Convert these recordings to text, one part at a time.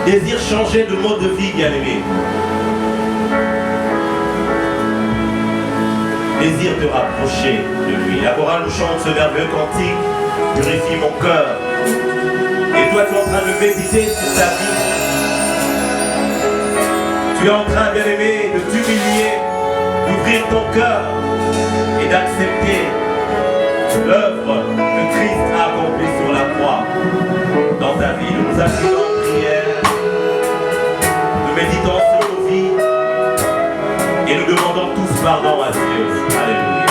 désire changer de mode de vie, bien-aimé. Désire te rapprocher de lui. La chorale nous chante ce merveilleux cantique, purifie mon cœur. Et toi, tu es en train de méditer sur ta vie. Tu es en train, bien-aimé, de t'humilier, d'ouvrir ton cœur et d'accepter l'œuvre que Christ a accomplie sur la croix dans ta vie. Nous nous appuyons en prière, nous méditons sur nos vies et nous demandons tous pardon à Dieu. Alléluia.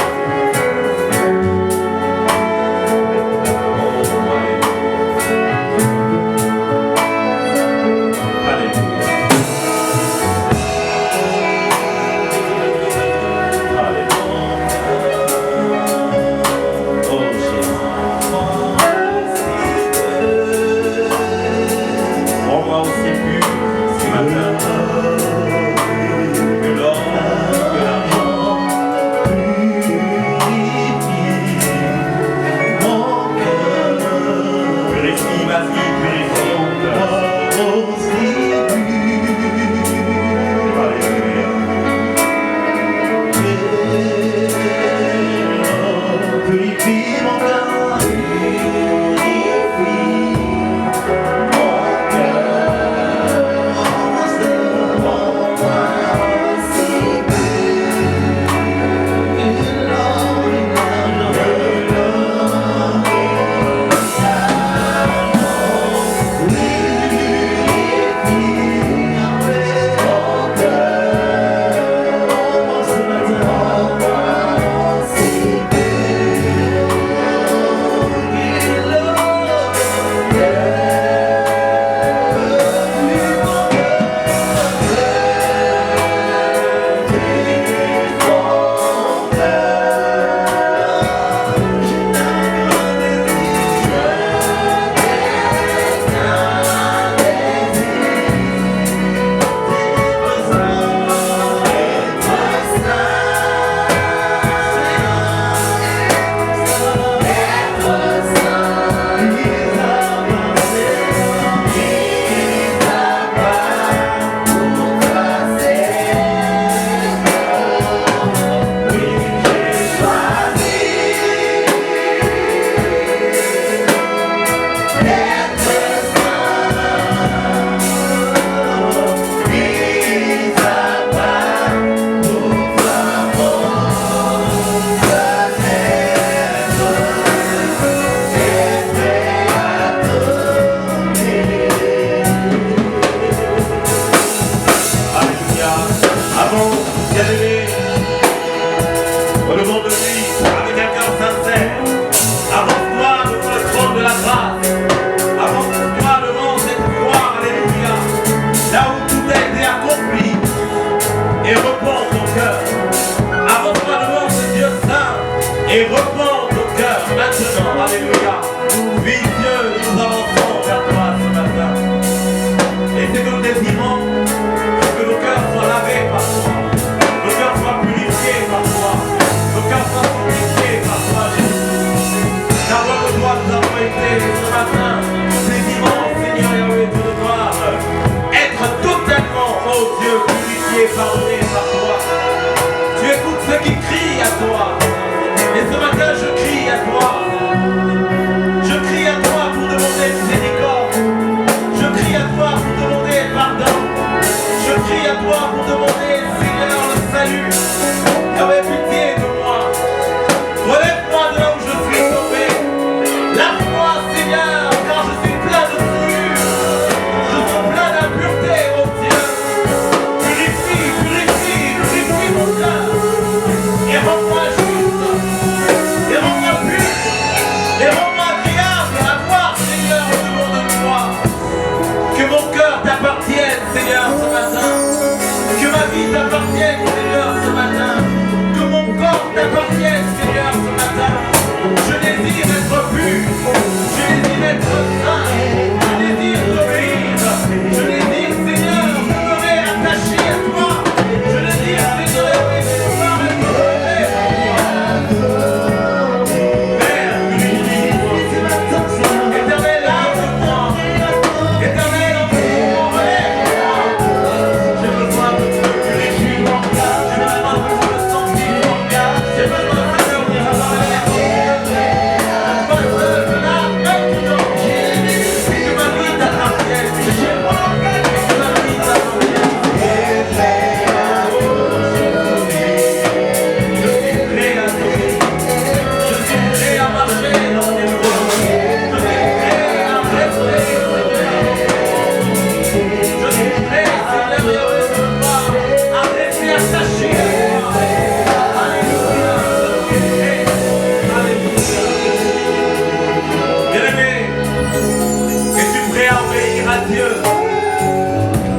à Dieu?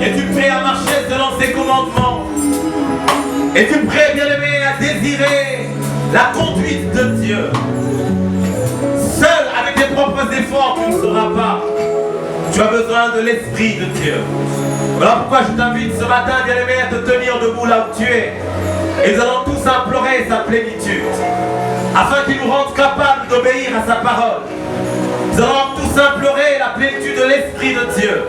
Es-tu prêt à marcher selon ses commandements? Es-tu prêt, bien-aimé, à désirer la conduite de Dieu? Seul, avec tes propres efforts, tu ne sauras pas. Tu as besoin de l'Esprit de Dieu. Voilà pourquoi je t'invite ce matin, bien-aimé, à te tenir debout là où tu es. Et nous allons tous implorer sa plénitude, afin qu'il nous rende capables d'obéir à sa parole. Nous allons tous implorer la plénitude de l'Esprit de Dieu,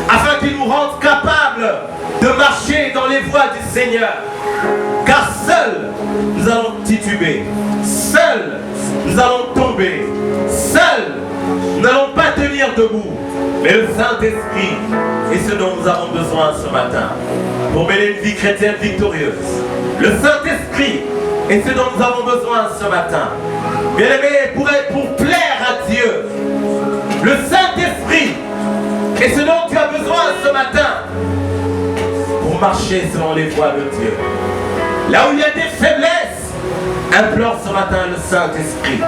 afin qu'il nous rende capables de marcher dans les voies du Seigneur. Car seuls, nous allons tituber. Seuls, nous allons tomber. Seuls, nous n'allons pas tenir debout. Mais le Saint-Esprit est ce dont nous avons besoin ce matin pour mener une vie chrétienne victorieuse. Le Saint-Esprit est ce dont nous avons besoin ce matin. Bien-aimés, pour plaire à Dieu, le Saint-Esprit est ce dont tu as besoin ce matin pour marcher selon les voies de Dieu. Là où il y a des faiblesses, implore ce matin le Saint-Esprit.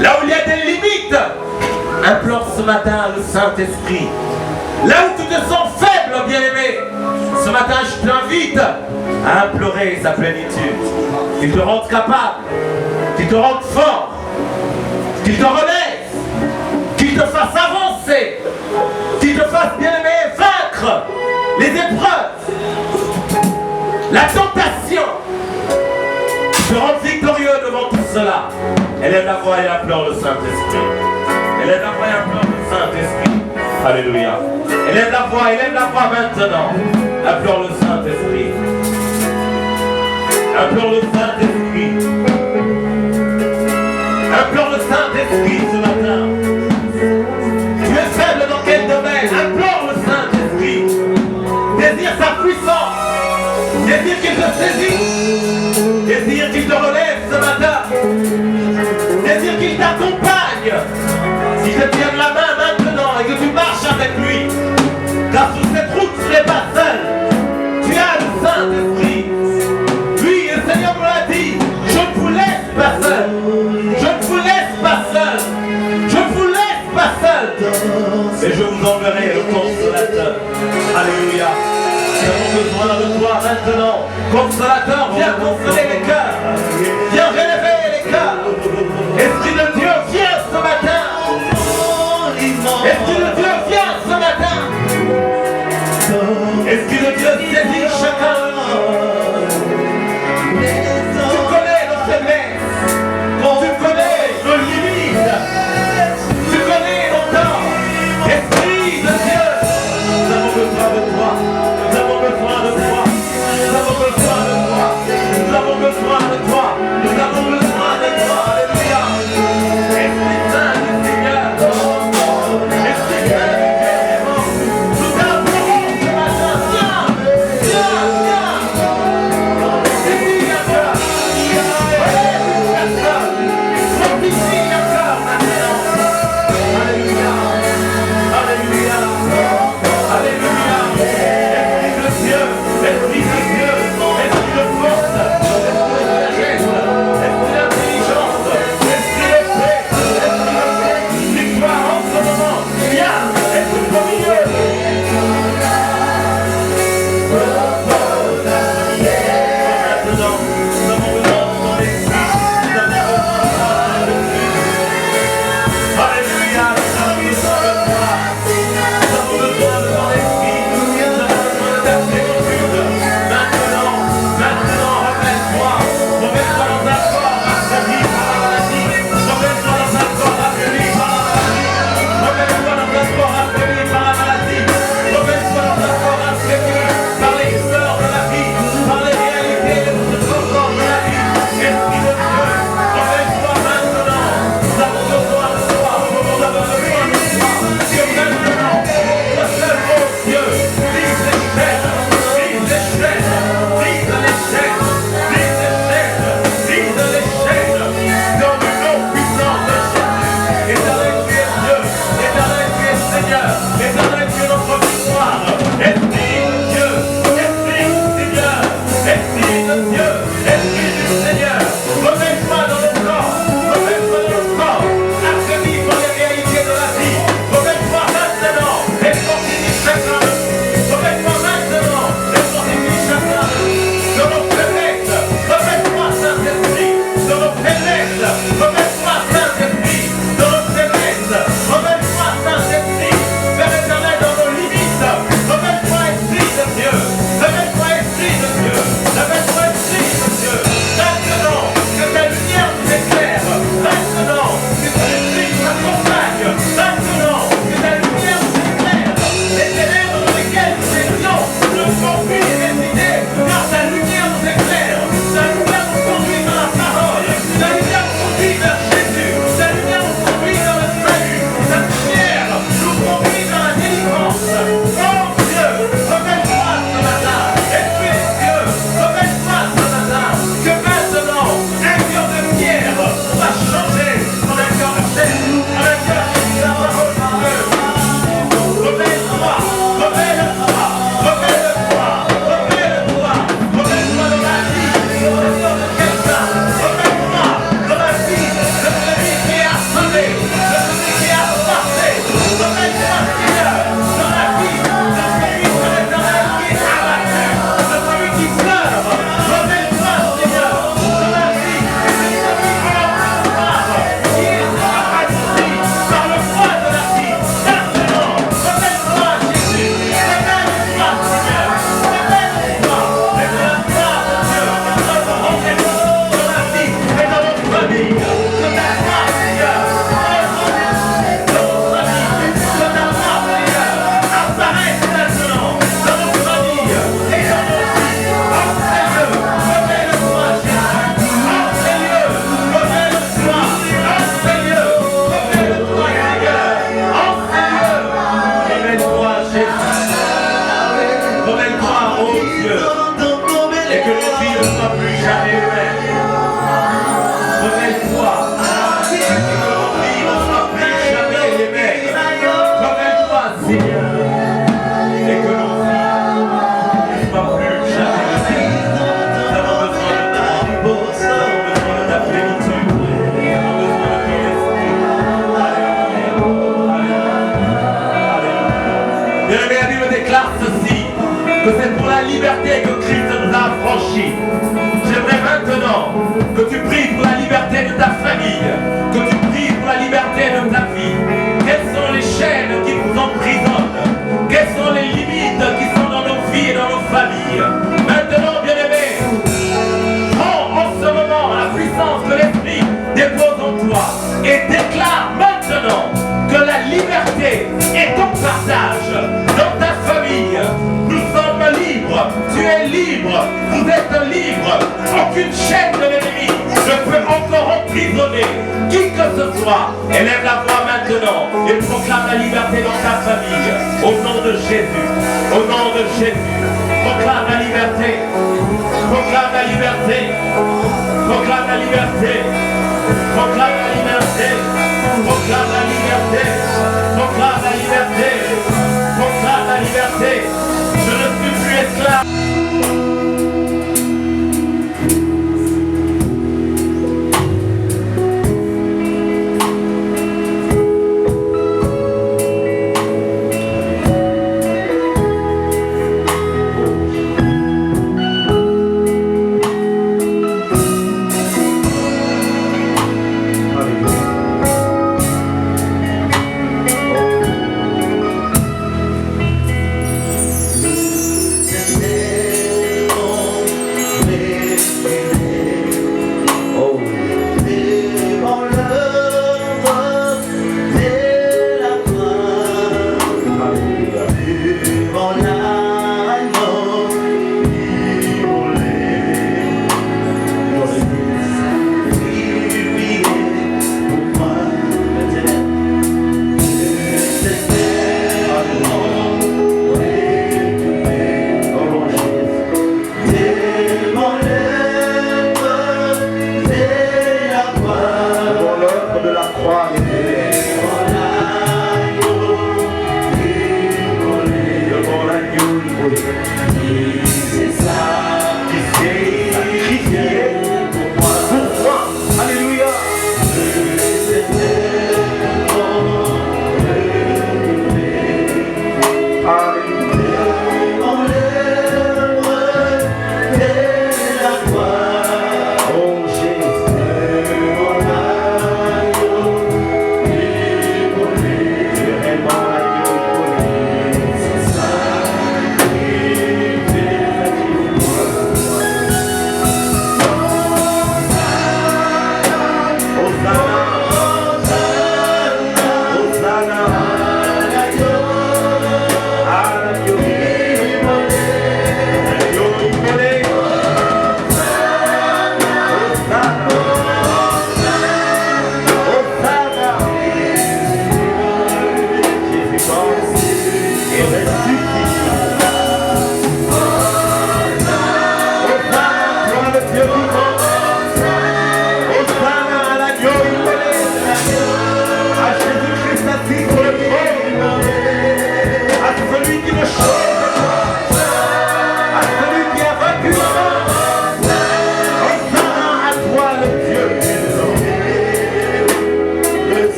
Là où il y a des limites, implore ce matin le Saint-Esprit. Là où tu te sens faible, bien-aimé, ce matin je t'invite à implorer sa plénitude. Qu'il te rende capable, qu'il te rende fort, qu'il te relève, qu'il te fasse avancer, qu'il te fasse, bien-aimé, vaincre les épreuves, la tentation. Te rendre victorieux devant tout cela. Élève la voix et implore le Saint-Esprit. Élève la voix et implore le Saint-Esprit. Alléluia. Élève la voix maintenant. Implore le Saint-Esprit. Implore le Saint-Esprit. Implore le Saint-Esprit ce matin. Tu es faible dans quel domaine? Implore le Saint-Esprit. Désire sa puissance. Désire qu'il te saisisse. Désire qu'il te relève ce matin. Désire qu'il t'accompagne. Qu'il te tienne la main maintenant et que tu marches avec lui. Car sur cette route, tu n'es pas seul. Tu as le Saint-Esprit. Lui, le Seigneur me l'a dit. Je ne vous laisse pas seul. Je ne vous laisse pas seul. Je ne vous laisse pas seul. Et je vous enverrai le consolateur. Alléluia. Nous avons besoin de toi maintenant. Consolateur, viens consoler les cœurs. Viens relever les cœurs. Esprit de Dieu, viens ce matin. Esprit de Dieu, viens ce matin. Esprit de Dieu, saisis chacun de nous. Tu connais nos faiblesses. Tu connais nos limites. Tu connais nos torts. Esprit de Dieu, nous avons besoin de toi. Nous avons besoin de toi. Nous avons besoin de toi. Nous avons besoin de toi. que c'est pour la liberté que Christ nous a affranchis. J'aimerais maintenant que tu pries pour la liberté de ta famille, que tu pries pour la liberté de ta vie. Quelles sont les chaînes qui nous emprisonnent? Quelles sont les limites qui sont dans nos vies et dans nos familles? Maintenant, bien-aimé, prends en ce moment la puissance de l'Esprit dépose en toi et déclare maintenant que la liberté est ton partage dans ta famille. Nous sommes libres, tu es libre, vous êtes libre. Aucune chaîne de l'ennemi ne peut encore emprisonner qui que ce soit. Élève la voix maintenant et proclame la liberté dans ta famille. Au nom de Jésus, au nom de Jésus, proclame la liberté, proclame la liberté, proclame la liberté, proclame la liberté, proclame la liberté, proclame la liberté, proclame la liberté. Je ne suis plus esclave.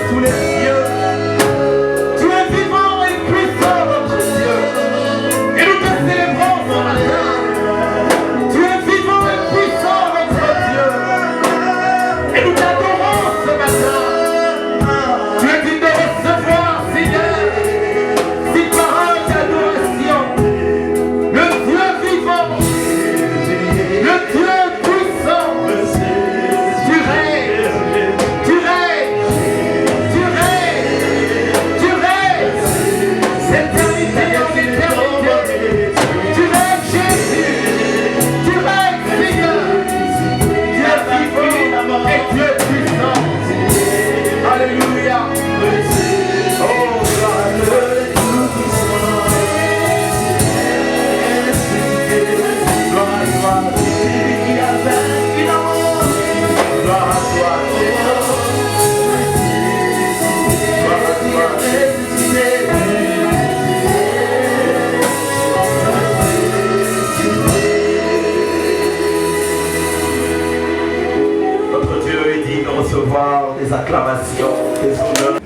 Sous les cieux, tu es acclamations, tes honneurs.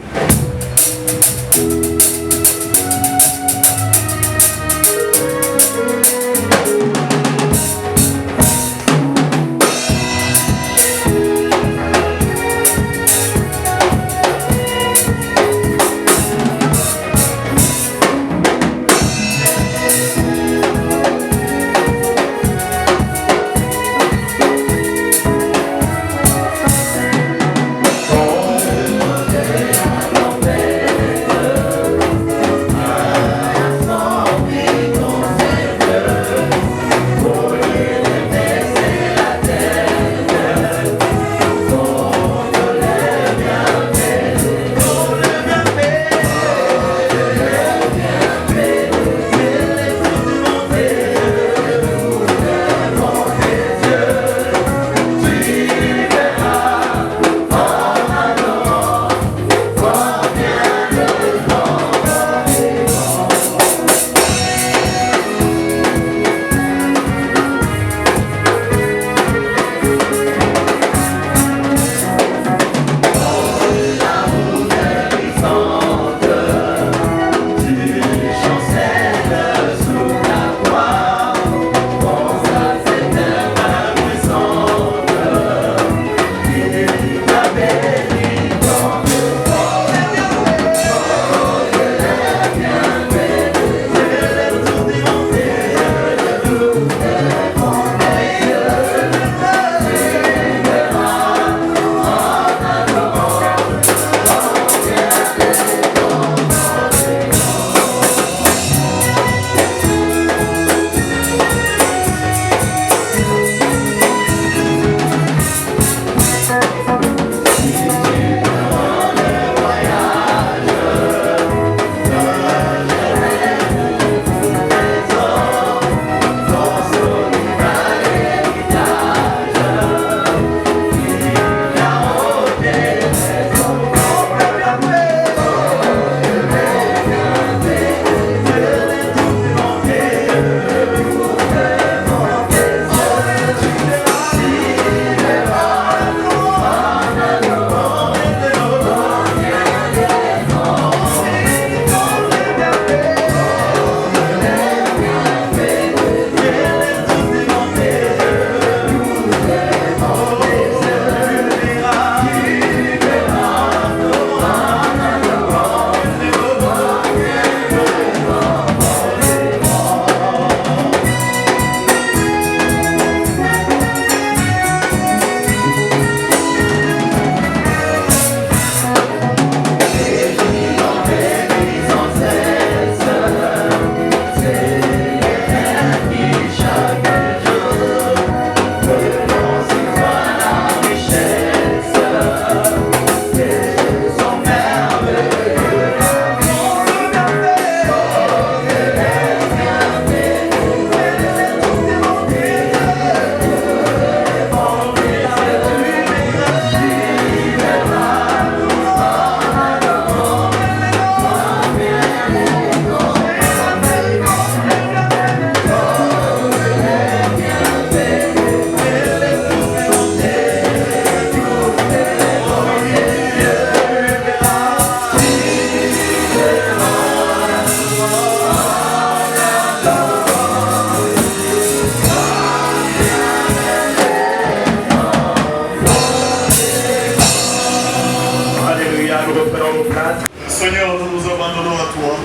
Seigneur, nous nous abandonnons à toi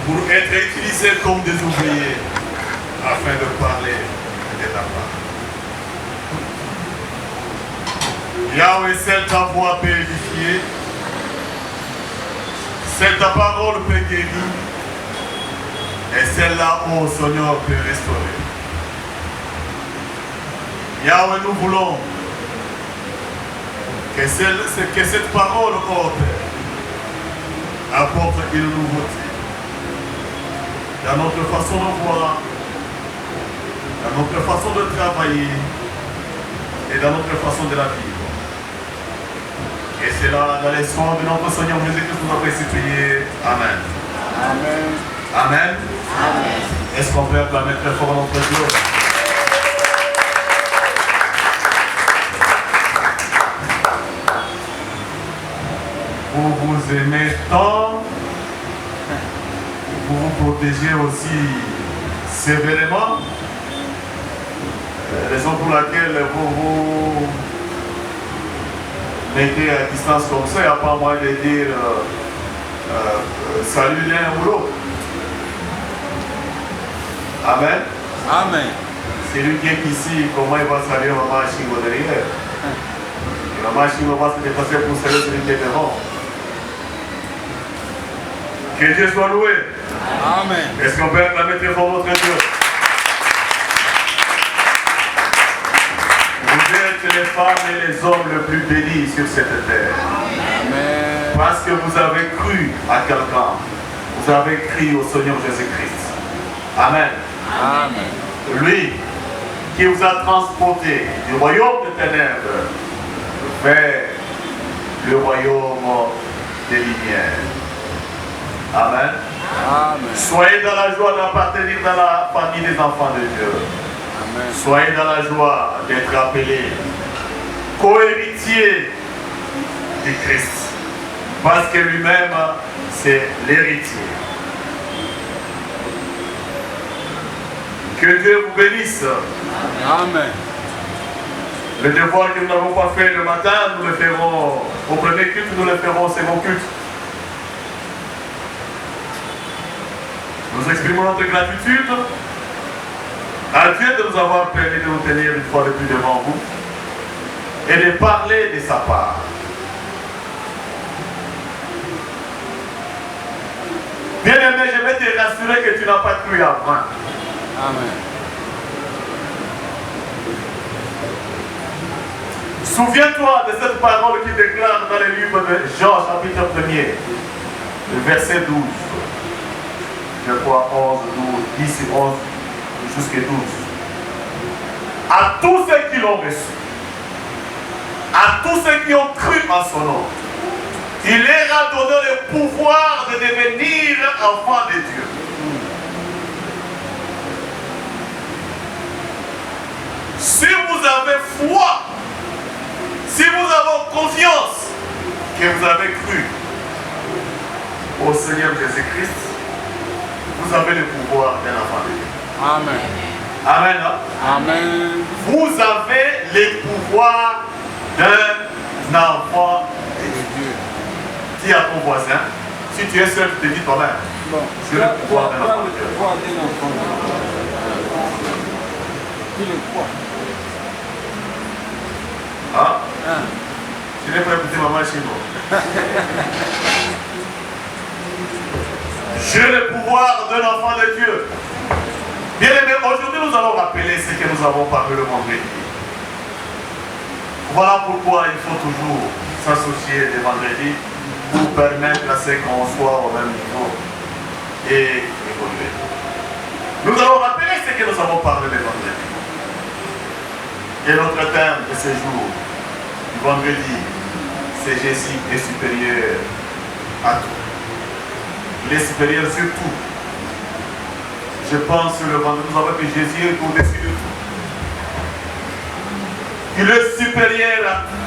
pour être utilisés comme des ouvriers afin de parler de ta part. Yahweh, seule ta voix peut édifier, seule ta parole peut guérir, et celle-là, ô Seigneur, peut restaurer. Yahweh, nous voulons que cette parole, ô Père, apporte une nouveauté dans notre façon de voir, dans notre façon de travailler et dans notre façon de la vivre. Et c'est là, dans les soins de notre Seigneur Jésus-Christ, nous avons prié. Amen. Amen. Amen. Amen. Est-ce qu'on peut acclamer très fort notre Dieu? vous aimez tant, vous vous protégez aussi sévèrement. Raison pour laquelle vous vous mettez à distance comme ça, il n'y a pas moyen de dire salut l'un ou l'autre. Amen. Amen. C'est lui qui est ici, comment il va saluer maman Chingo derrière. Et maman Chingo va se dépasser pour saluer celui qui est devant. Que Dieu soit loué. Amen. Est-ce qu'on peut acclamer très fort notre Dieu? Vous êtes les femmes et les hommes les plus bénis sur cette terre. Amen. Parce que vous avez cru à quelqu'un. Vous avez cru au Seigneur Jésus-Christ. Amen. Amen. Lui qui vous a transporté du royaume de ténèbres vers le royaume des lumières. Amen. Amen. Soyez dans la joie d'appartenir dans la famille des enfants de Dieu. Amen. Soyez dans la joie d'être appelés co-héritiers du Christ. Parce que lui-même, c'est l'héritier. Que Dieu vous bénisse. Amen. Le devoir que nous n'avons pas fait le matin, nous le ferons au premier culte, nous le ferons au second culte. Nous exprimons notre gratitude à Dieu de nous avoir permis de nous tenir une fois de plus devant vous et de parler de sa part. Bien-aimé, je vais te rassurer que tu n'as pas cru avant. Amen. Souviens-toi de cette parole qui déclare dans le livre de Jean, chapitre 1er, le verset 12. Je crois 11, 12, 10 et 11, jusqu'à 12. À tous ceux qui l'ont reçu, à tous ceux qui ont cru en son nom, il leur a donné le pouvoir de devenir enfants de Dieu. Si vous avez foi, si vous avez confiance que vous avez cru au Seigneur Jésus-Christ, vous avez le pouvoir d'un enfant de Dieu. Amen. Amen. Hein? Amen. Vous avez le pouvoir d'un enfant de Dieu. Dis à ton voisin, si tu es seul, tu te dis toi-même. Bon. J'ai le pouvoir d'un enfant de Dieu. Le pouvoir d'un enfant de Dieu. Qui le croit? Hein? Tu n'es pas écouté maman chez nous. J'ai le pouvoir d'un enfant de Dieu. Bien aimé, aujourd'hui nous allons rappeler ce que nous avons parlé le vendredi. Voilà pourquoi il faut toujours s'associer les vendredis pour permettre à ce qu'on soit au même niveau et évoluer. Nous allons rappeler ce que nous avons parlé le vendredi. Et notre thème de ce jour, du vendredi, c'est Jésus est supérieur à tout. Il est supérieur sur tout. Je pense le vendredi, nous avons que Jésus est au-dessus de tout. Il est supérieur à tout.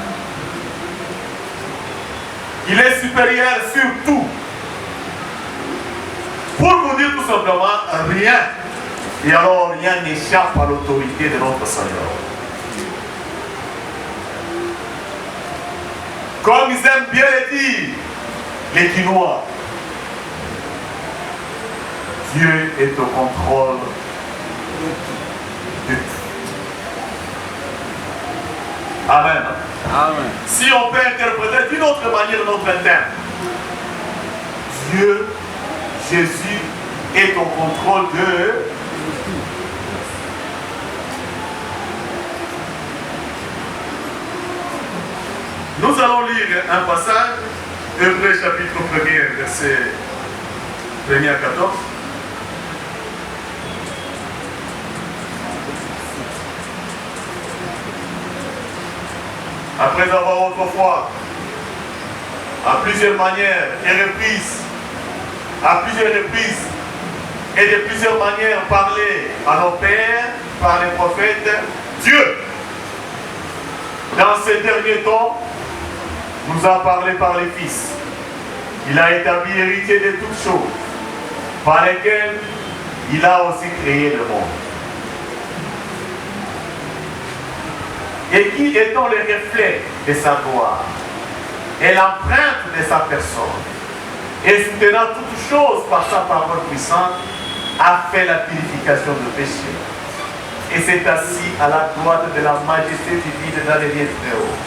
Il est supérieur sur tout. Pour vous dire tout simplement, rien. Et alors rien n'échappe à l'autorité de notre Seigneur. Comme ils aiment bien le dire, les Quinois, Dieu est au contrôle de tout. Amen. Amen. Si on peut interpréter d'une autre manière notre thème, Dieu, Jésus est au contrôle de Nous allons lire un passage, Hébreux chapitre 1er, verset 1er à 14. Après avoir autrefois, à plusieurs manières et reprises, et de plusieurs manières parlé à nos pères par les prophètes, Dieu, dans ces derniers temps, nous a parlé par les fils. il a établi héritier de toutes choses, par lesquelles il a aussi créé le monde. Et qui étant le reflet de sa gloire et l'empreinte de sa personne, et soutenant toutes choses par sa parole puissante, a fait la purification du péché et s'est assis à la droite de la majesté divine dans les lieux très hauts.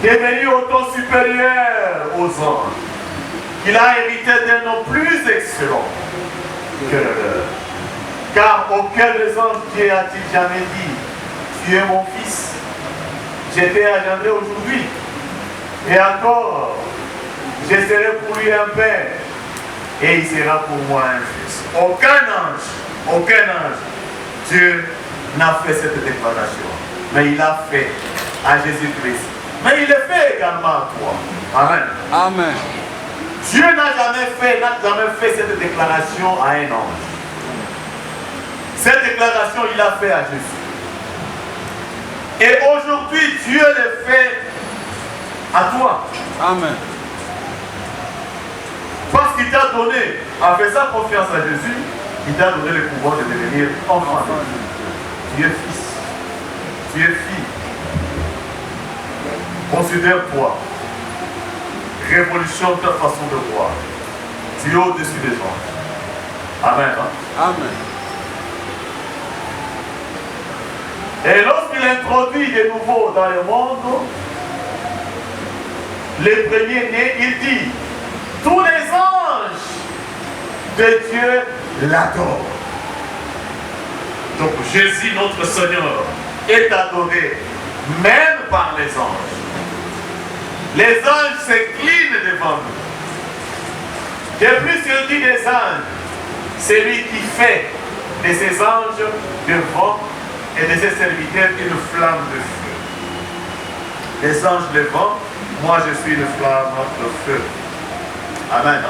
Devenu autant supérieur aux anges, qu'il a hérité d'un nom plus excellent que le leur. Car aucun des anges Dieu a-t-il jamais dit, tu es mon fils, j'ai été engendré aujourd'hui, et encore, je serai pour lui un père, et il sera pour moi un fils. Aucun ange, Dieu n'a fait cette déclaration, mais il l'a fait à Jésus-Christ. Mais il le fait également à toi. Amen. Amen. Dieu n'a jamais fait cette déclaration à un ange. Cette déclaration, il l'a fait à Jésus. Et aujourd'hui, Dieu le fait à toi. Amen. Parce qu'il t'a donné, en faisant confiance à Jésus, il t'a donné le pouvoir de devenir enfant. Tu es fils. Tu es fille. Considère-toi. Révolution de ta façon de voir. Tu es au-dessus des anges. Amen. Amen. Et lorsqu'il introduit de nouveau dans le monde, les premiers-nés, il dit, tous les anges de Dieu l'adorent. Donc Jésus, notre Seigneur, est adoré même par les anges. Les anges s'inclinent devant nous. De plus, il dit des anges, c'est lui qui fait de ses anges devant et de ses serviteurs une flamme de feu. Les anges le vent, moi je suis une flamme de feu. Amen.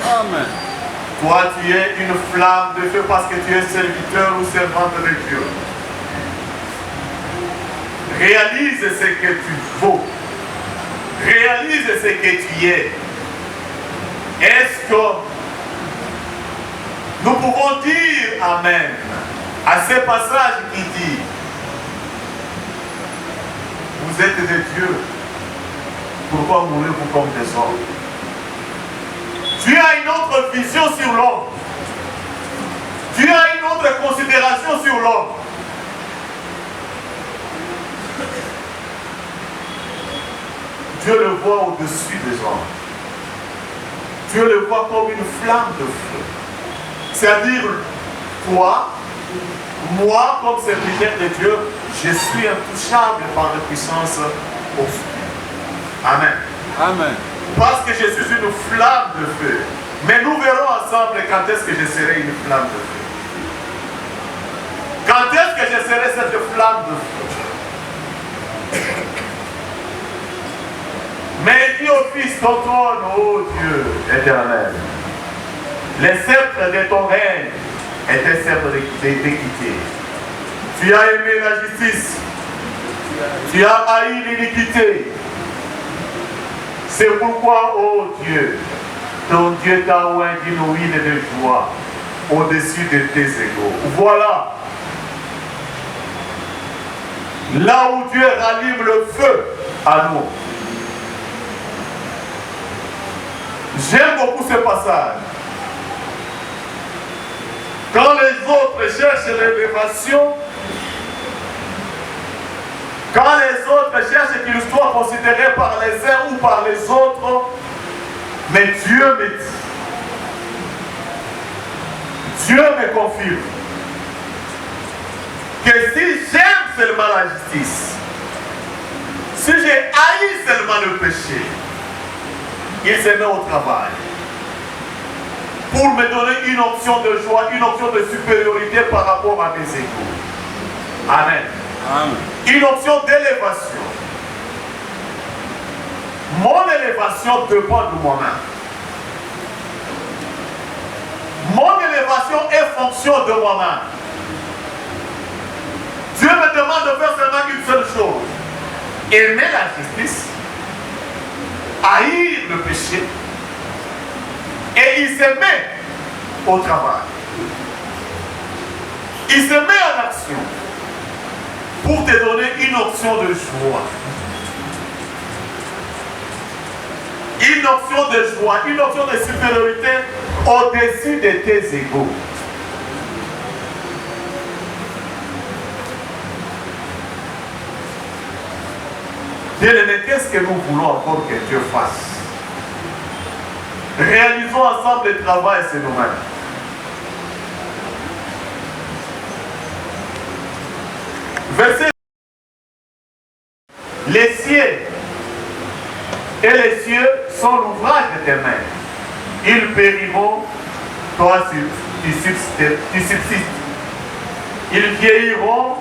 Amen. Toi tu es une flamme de feu parce que tu es serviteur ou servante de Dieu. Réalise ce que tu vaux. Réalise ce que tu es. Est-ce que nous pouvons dire Amen à ce passage qui dit vous êtes des dieux, pourquoi mourrez-vous comme des hommes? Tu as une autre vision sur l'homme. Tu as une autre considération sur l'homme. Dieu le voit au-dessus des hommes. Dieu le voit comme une flamme de feu. C'est-à-dire, toi, moi, comme serviteur de Dieu, je suis intouchable par la puissance obscure. Amen. Amen. Parce que je suis une flamme de feu. Mais nous verrons ensemble quand est-ce que je serai une flamme de feu. Quand est-ce que je serai cette flamme de feu? Mais dis au Fils, ton trône, ô Dieu éternel, les sceptres de ton règne étaient sceptres d'équité. Tu as aimé la justice, tu as haï l'iniquité. C'est pourquoi, ô Dieu, ton Dieu t'a oint d'une huile de joie au-dessus de tes égaux. Voilà. Là où Dieu rallume le feu à nous. J'aime beaucoup ce passage. Quand les autres cherchent l'élévation, quand les autres cherchent qu'ils soient considérés par les uns ou par les autres, mais Dieu me dit, Dieu me confirme que si j'aime seulement la justice, si j'ai haï seulement le péché, il se met au travail pour me donner une option de joie, une option de supériorité par rapport à mes égaux. Amen. Amen. Une option d'élévation. Mon élévation dépend de moi-même. Mon élévation est fonction de moi-même. Dieu me demande de faire seulement une seule chose. Aimer la justice, haïr il se met au travail. Il se met en action pour te donner une option de joie. Une option de joie, une option de supériorité au-dessus de tes égaux. Bien-aimés, qu'est-ce que nous voulons encore que Dieu fasse? Réalisons ensemble le travail, c'est nous-mêmes. Verset. Les cieux et les cieux sont l'ouvrage de tes mains. Ils périront, toi tu subsistes. Ils vieilliront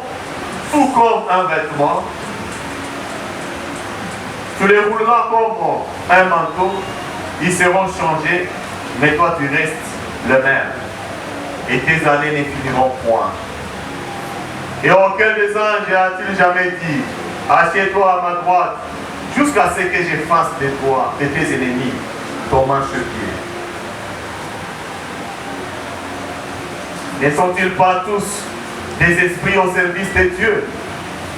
tout comme un vêtement. Tu les rouleras comme un manteau. Ils seront changés, mais toi tu restes le même. Et tes années ne finiront point. Et aucun des anges a-t-il jamais dit, assieds-toi à ma droite, jusqu'à ce que je fasse de toi, de tes ennemis, ton manche-pied. Ne sont-ils pas tous des esprits au service de Dieu,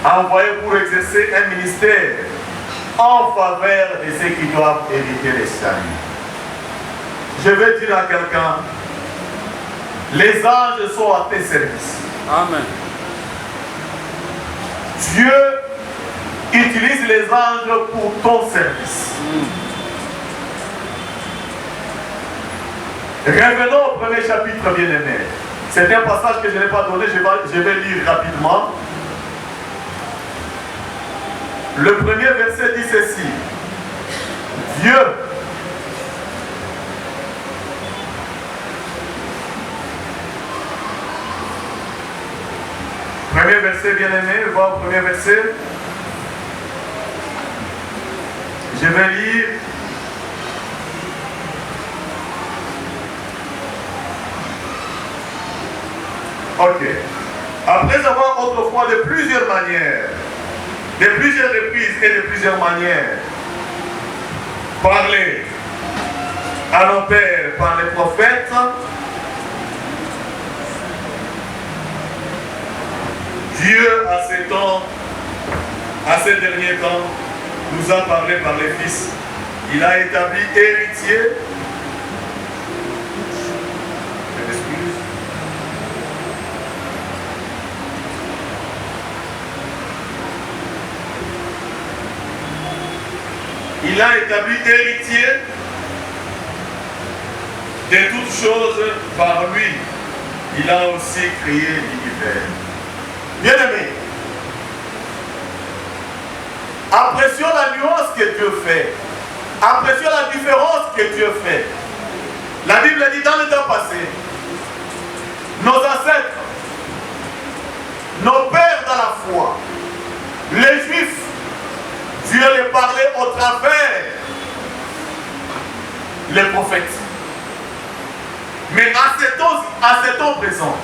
envoyés pour exercer un ministère en faveur de ceux qui doivent éviter les saluts? Je vais dire à quelqu'un, les anges sont à tes services. Amen. Dieu utilise les anges pour ton service. Revenons au premier chapitre, bien-aimé. C'est un passage que je n'ai pas donné, je vais lire rapidement. Le premier verset dit ceci. Dieu premier verset, bien-aimé, voir le premier verset. Je vais lire. Ok. Après avoir autrefois de plusieurs manières, de plusieurs reprises et de plusieurs manières, parlé à nos pères par les prophètes, Dieu, à ces temps, à ces derniers temps, nous a parlé par les fils. Il a établi héritier. Je m'excuse. Il a établi héritier de toutes choses par lui. Il a aussi créé l'univers. Bien-aimés, apprécions la nuance que Dieu fait. Apprécions la différence que Dieu fait. La Bible dit dans le temps passé, nos ancêtres, nos pères dans la foi, les Juifs, Dieu les parlait au travers les prophètes. Mais à ce temps présent,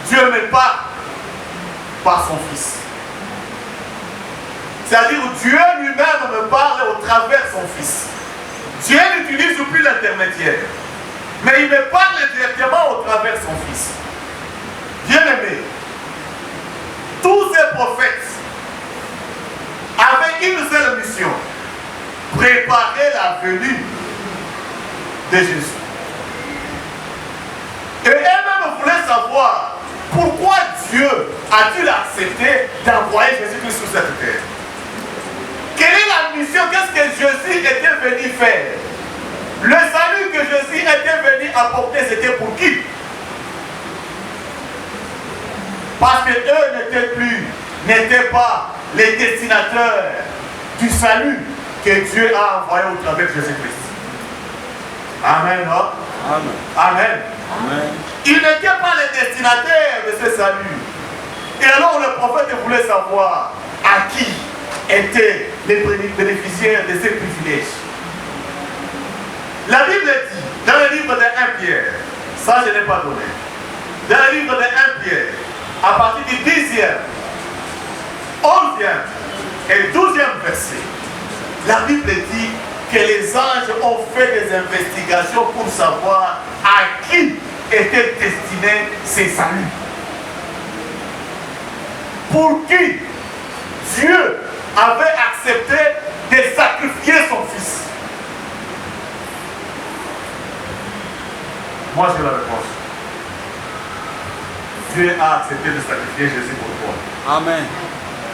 Dieu me parle par son Fils. C'est-à-dire Dieu lui-même me parle au travers son Fils. Dieu n'utilise plus l'intermédiaire, mais il me parle directement au travers son Fils. Bien-aimé, tous ces prophètes avaient une seule mission: préparer la venue de Jésus. Et eux-mêmes voulaient savoir pourquoi Dieu a-t-il accepté d'envoyer Jésus-Christ sur cette terre. Quelle est la mission? Qu'est-ce que Jésus était venu faire? Le salut que Jésus était venu apporter, c'était pour qui? Parce que eux n'étaient pas les destinateurs du salut que Dieu a envoyé au travers de Jésus-Christ. Amen. Non? Amen. Amen. Amen. Ils n'étaient pas les destinataires de ce salut. Et alors le prophète voulait savoir à qui étaient les bénéficiaires de ces privilèges. La Bible dit, dans le livre de 1 Pierre, ça je n'ai pas donné, dans le livre de 1 Pierre, à partir du 10e, 11e et 12e verset, la Bible dit que les anges ont fait des investigations pour savoir à qui était destiné ces saluts. Pour qui Dieu avait accepté de sacrifier son fils. Moi j'ai la réponse. Dieu a accepté de sacrifier Jésus pour toi. Amen.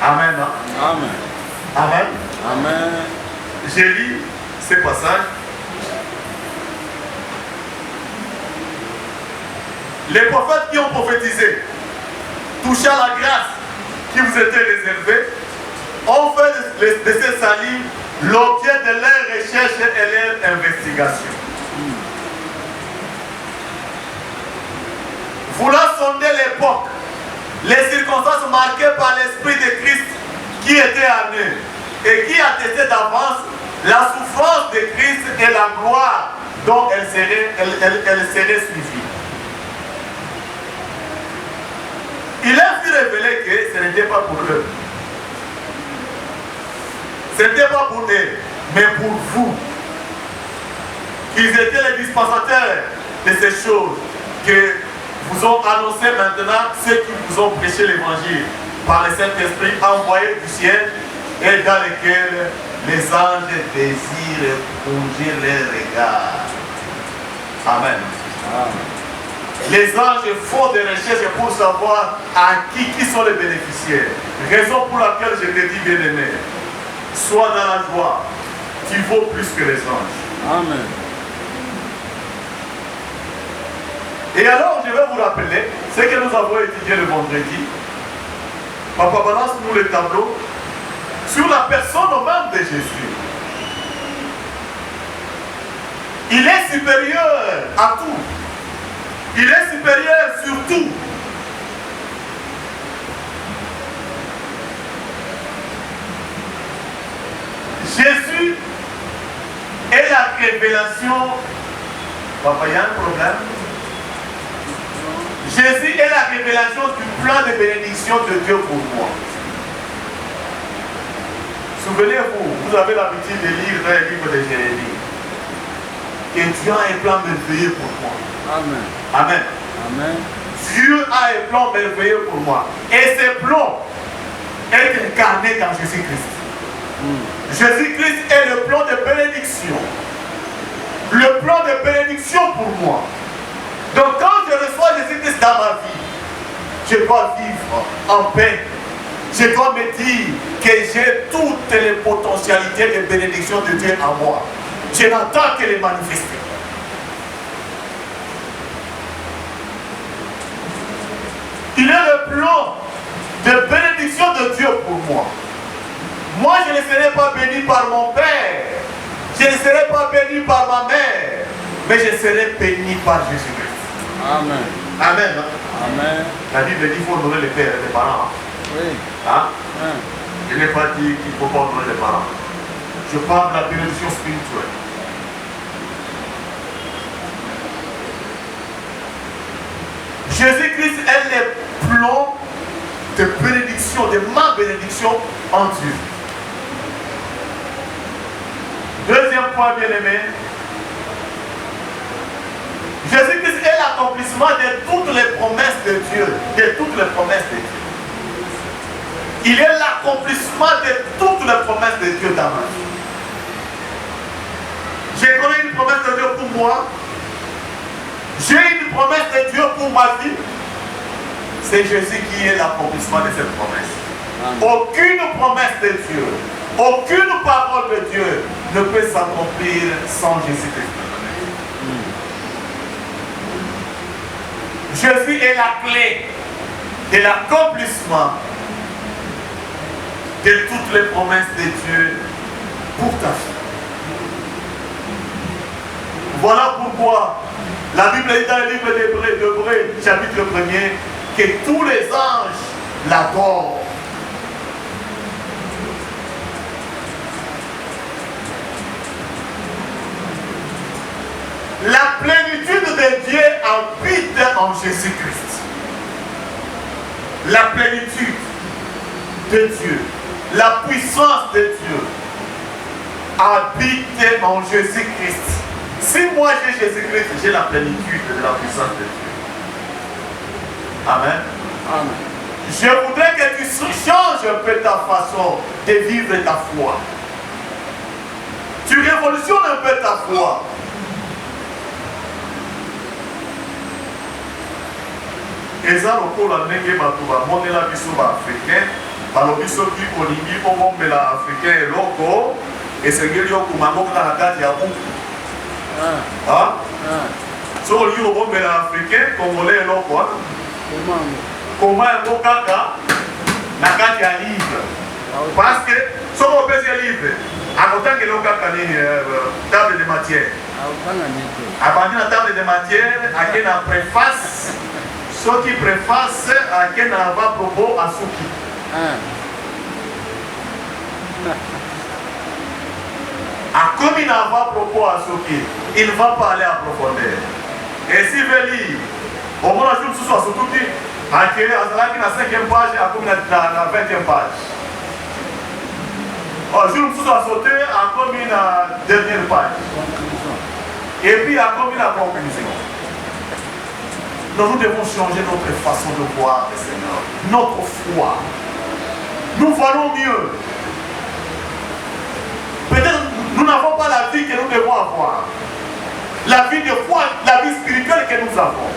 Amen. Hein? Amen. Amen. Amen. J'ai lu ces passages. Les prophètes qui ont prophétisé, touchant la grâce qui vous était réservée, ont fait de ces saluts l'objet de leurs recherches et leurs investigations. Voulant sonder l'époque, les circonstances marquées par l'Esprit de Christ qui était en eux et qui attestait d'avance la souffrance de Christ et la gloire dont elle serait suivie. Il a vu révéler que ce n'était pas pour eux. Ce n'était pas pour eux, mais pour vous. Qu'ils étaient les dispensateurs de ces choses que vous ont annoncé maintenant ceux qui vous ont prêché l'évangile par le Saint-Esprit envoyé du ciel et dans lequel les anges désirent plonger leurs regards. Amen. Les anges font des recherches pour savoir à qui sont les bénéficiaires. Raison pour laquelle je te dis, bien-aimé, sois dans la joie, tu vaux plus que les anges. Amen. Et alors, je vais vous rappeler ce que nous avons étudié le vendredi. Papa, balance-nous le tableau sur la personne même de Jésus. Il est supérieur à tout. Il est supérieur sur tout. Jésus est la révélation. Papa, il y a un problème. Jésus est la révélation du plan de bénédiction de Dieu pour moi. Souvenez-vous, vous avez l'habitude de lire dans le livre de Jérémie. Et Dieu a un plan merveilleux pour moi. Amen. Amen. Amen. Dieu a un plan merveilleux pour moi. Et ce plan est incarné dans Jésus-Christ. Jésus-Christ est le plan de bénédiction. Le plan de bénédiction pour moi. Donc quand je reçois Jésus-Christ dans ma vie, je dois vivre en paix. Je dois me dire que j'ai toutes les potentialités de bénédiction de Dieu en moi. Je n'attends que les manifester. Il est le plan de bénédiction de Dieu pour moi. Moi, je ne serai pas béni par mon père. Je ne serai pas béni par ma mère. Mais je serai béni par Jésus-Christ. Amen. Amen. Amen. La Bible dit qu'il faut honorer les pères et les parents. Oui. Hein? Amen. Je n'ai pas dit qu'il ne faut pas honorer les parents. Je parle de la bénédiction spirituelle. Jésus-Christ est le plan de bénédiction, de ma bénédiction en Dieu. Deuxième point, bien-aimé. Jésus-Christ est l'accomplissement de toutes les promesses de Dieu. De toutes les promesses de Dieu. Il est l'accomplissement de toutes les promesses de Dieu dans ma vie. J'ai connu une promesse de Dieu pour moi. J'ai une promesse de Dieu pour ma vie. C'est Jésus qui est l'accomplissement de cette promesse. Amen. Aucune promesse de Dieu, aucune parole de Dieu ne peut s'accomplir sans Jésus-Christ. Jésus est la clé de l'accomplissement de toutes les promesses de Dieu pour ta vie. Voilà pourquoi la Bible dit dans le livre d'Hébreux, chapitre 1er, que tous les anges l'adorent. La plénitude de Dieu habite en Jésus-Christ. La plénitude de Dieu, la puissance de Dieu. habite en Jésus-Christ. Si moi j'ai Jésus-Christ, j'ai la plénitude de la puissance de Dieu. Amen. Amen. Je voudrais que tu changes un peu ta façon de vivre ta foi. Tu révolutionnes un peu ta foi. Eza lokola ndenge bato bamonela biso baafricain balobi soki olingi obombela africain eloko esengeli okuma yango kaka na kati ya buku. Soki olingi obombela africain congolais eloko koma yango kaka na kati ya livre. Parce que soki opesi livre akotangela yo kaka nini table de matière abandi na table de matière ake na préface. Ce qui préface à quel va propos à Souki. À comme il va propos à Souki, il ne va pas aller à profondeur. Et s'il veut lire, au moins je me suis sur Souki, à la 5e page, à comme la 20e page. Je me suis sauté à comme la dernière page. Et puis à comme la conclusion. Nous devons changer notre façon de voir le Seigneur, notre foi. Nous voyons mieux. Peut-être nous n'avons pas la vie que nous devons avoir. La vie de foi, la vie spirituelle que nous avons.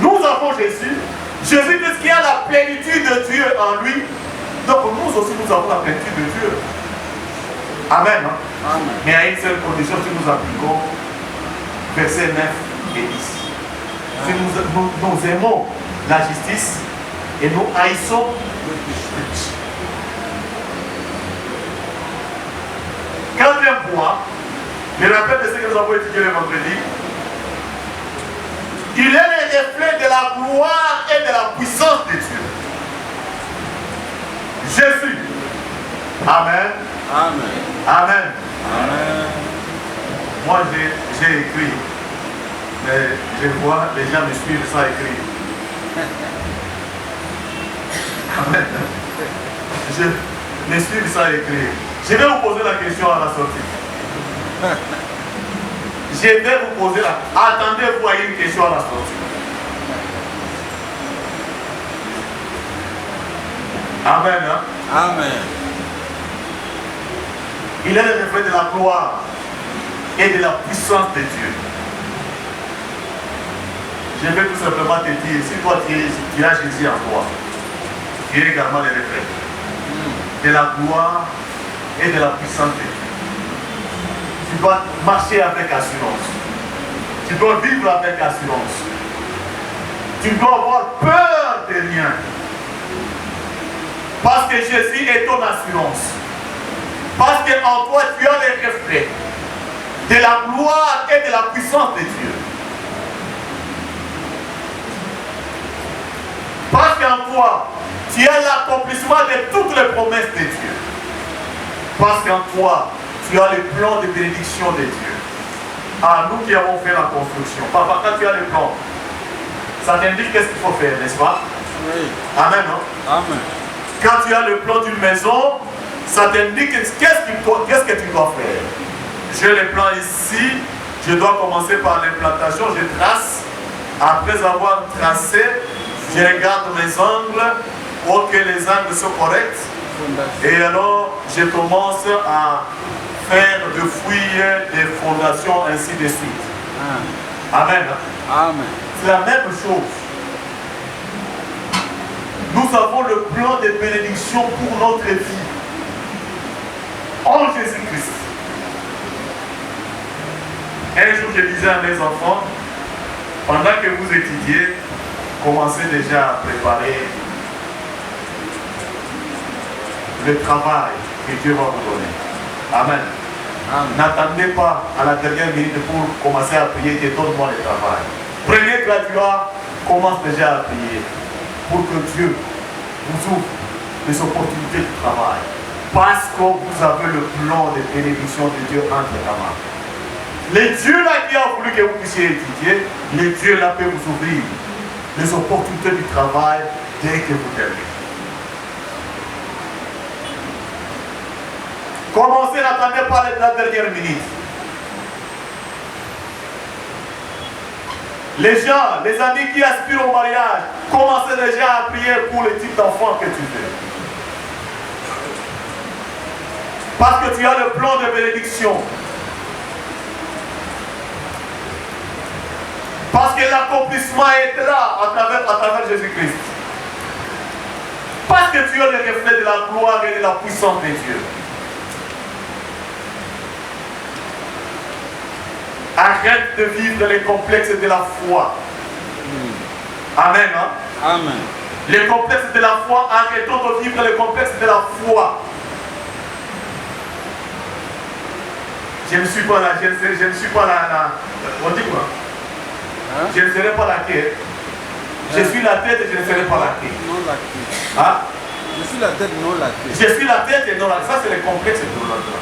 Nous avons Jésus. Jésus dit qu'il y a la plénitude de Dieu en lui. Donc nous aussi nous avons la plénitude de Dieu. Amen. Amen. Mais à une seule condition si nous appliquons versets 9 et 10. Si nous aimons la justice et nous haïssons le péché. Quatrième point, je rappelle de ce que nous avons étudié le vendredi. Il est le reflet de la gloire et de la puissance de Dieu. Jésus. Amen. Amen. Amen. Amen. Moi j'ai écrit. Mais je vois les gens me suivent sans écrire. Amen. Je me suis sans écrire. Je vais vous poser la question à la sortie. Je vais vous poser la... Attendez-vous à une question à la sortie. Amen. Hein? Amen. Il est le reflet de la gloire et de la puissance de Dieu. Je vais tout simplement te dire, si toi tu as Jésus en toi, tu es également le reflet de la gloire et de la puissance de Dieu. Tu dois marcher avec assurance. Tu dois vivre avec assurance. Tu dois avoir peur de rien. Parce que Jésus est ton assurance. Parce qu'en toi tu as le reflet de la gloire et de la puissance de Dieu. Parce qu'en toi, tu as l'accomplissement de toutes les promesses de Dieu. Parce qu'en toi, tu as le plan de bénédiction de Dieu. Ah, nous qui avons fait la construction. Papa, quand tu as le plan, ça t'indique qu'est-ce qu'il faut faire, n'est-ce pas? Oui. Amen, non? Amen. Quand tu as le plan d'une maison, ça t'indique qu'est-ce que tu dois faire. J'ai le plan ici, je dois commencer par l'implantation, je trace. Après avoir tracé, je regarde mes angles pour que les angles soient corrects. Et alors, je commence à faire de fouilles, des fondations, ainsi de suite. Amen. Amen. C'est la même chose. Nous avons le plan de bénédiction pour notre vie. En Jésus-Christ. Un jour, je disais à mes enfants, pendant que vous étudiez, commencez déjà à préparer le travail que Dieu va vous donner. Amen. N'attendez pas à la dernière minute pour commencer à prier et donne-moi le travail. Prenez gratuit, commence déjà à prier pour que Dieu vous ouvre les opportunités de travail. Parce que vous avez le plan de bénédiction de Dieu entre les mains. Le Dieu là qui a voulu que vous puissiez étudier, le Dieu là peut vous ouvrir les opportunités du travail dès que vous terminez. Commencez, n'attendez pas la dernière minute. Les gens, les amis qui aspirent au mariage, commencez déjà à prier pour le type d'enfant que tu veux. Parce que tu as le plan de bénédiction. Parce que l'accomplissement est là à travers Jésus-Christ. Parce que tu as le reflet de la gloire et de la puissance de Dieu. Arrête de vivre les complexes de la foi. Amen. Hein? Amen. Les complexes de la foi, arrêtons de vivre les complexes de la foi. Je ne suis pas là, je ne suis pas là. On dit quoi? Hein? Je ne serai pas la queue. Je suis la tête et je ne serai pas la queue. Non la queue. Hein? Je suis la tête, non la queue. Je suis la tête et non la queue. Ça, c'est les complexes de l'autre.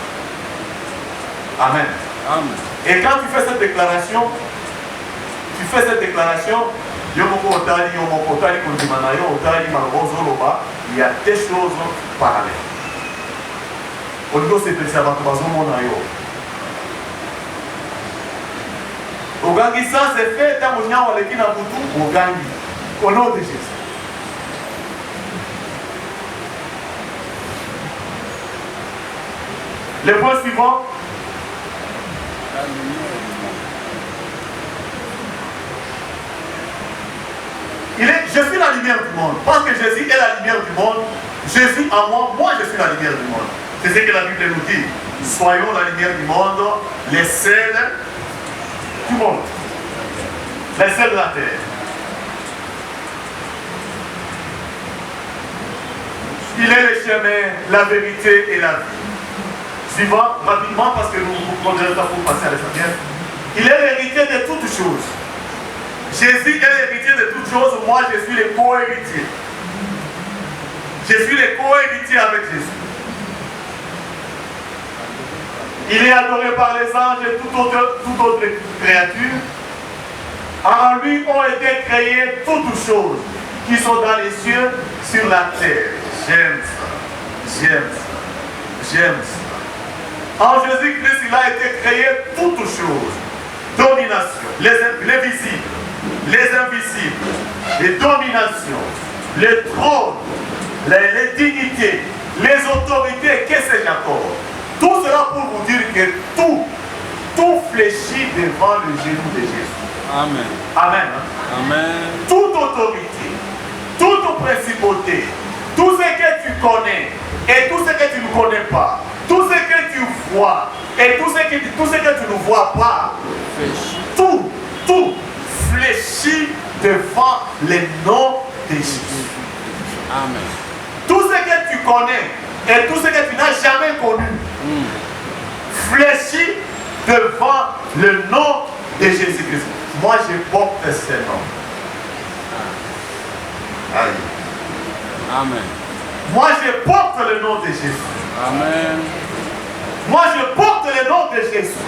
Amen. Amen. Et quand tu fais cette déclaration, il y a des choses parallèles. Au niveau c'est ça va Ogangi, ça c'est fait, tant qu'on a l'équipe à Boutou, Ogangi, au nom de Jésus. Le point suivant. Je suis la lumière du monde. Parce que Jésus est la lumière du monde, Jésus en moi, moi je suis la lumière du monde. C'est ce que la Bible nous dit. Soyons la lumière du monde, les sels du monde. Les sels de la terre. Il est le chemin, la vérité et la vie. Suivant rapidement parce que nous prenons le temps pour passer à l'essentiel. Il est l'héritier de toutes choses. Jésus est l'héritier de toutes choses, moi je suis le co-héritier. Je suis le co-héritier avec Jésus. Il est adoré par les anges et toute autre créature. En lui ont été créées toutes choses qui sont dans les cieux, sur la terre. J'aime ça. J'aime ça. J'aime ça. En Jésus-Christ, il a été créé toutes choses. Domination, les visibles, les invisibles, les dominations, les trônes, les dignités, les autorités, qu'est-ce que j'accorde? Tout cela pour vous dire que tout fléchit devant le genou de Jésus. Amen. Amen. Amen. Toute autorité, toute principauté, tout ce que tu connais et tout ce que tu ne connais pas, tout ce que tu vois et tout ce que tu ne vois pas, tout fléchit devant le nom de Jésus. Amen. Tout ce que tu connais et tout ce que tu n'as jamais connu fléchit devant le nom de Jésus-Christ. Moi, je porte ce nom. Aïe. Amen. Moi, je porte le nom de Jésus. Amen. Moi, je porte le nom de Jésus.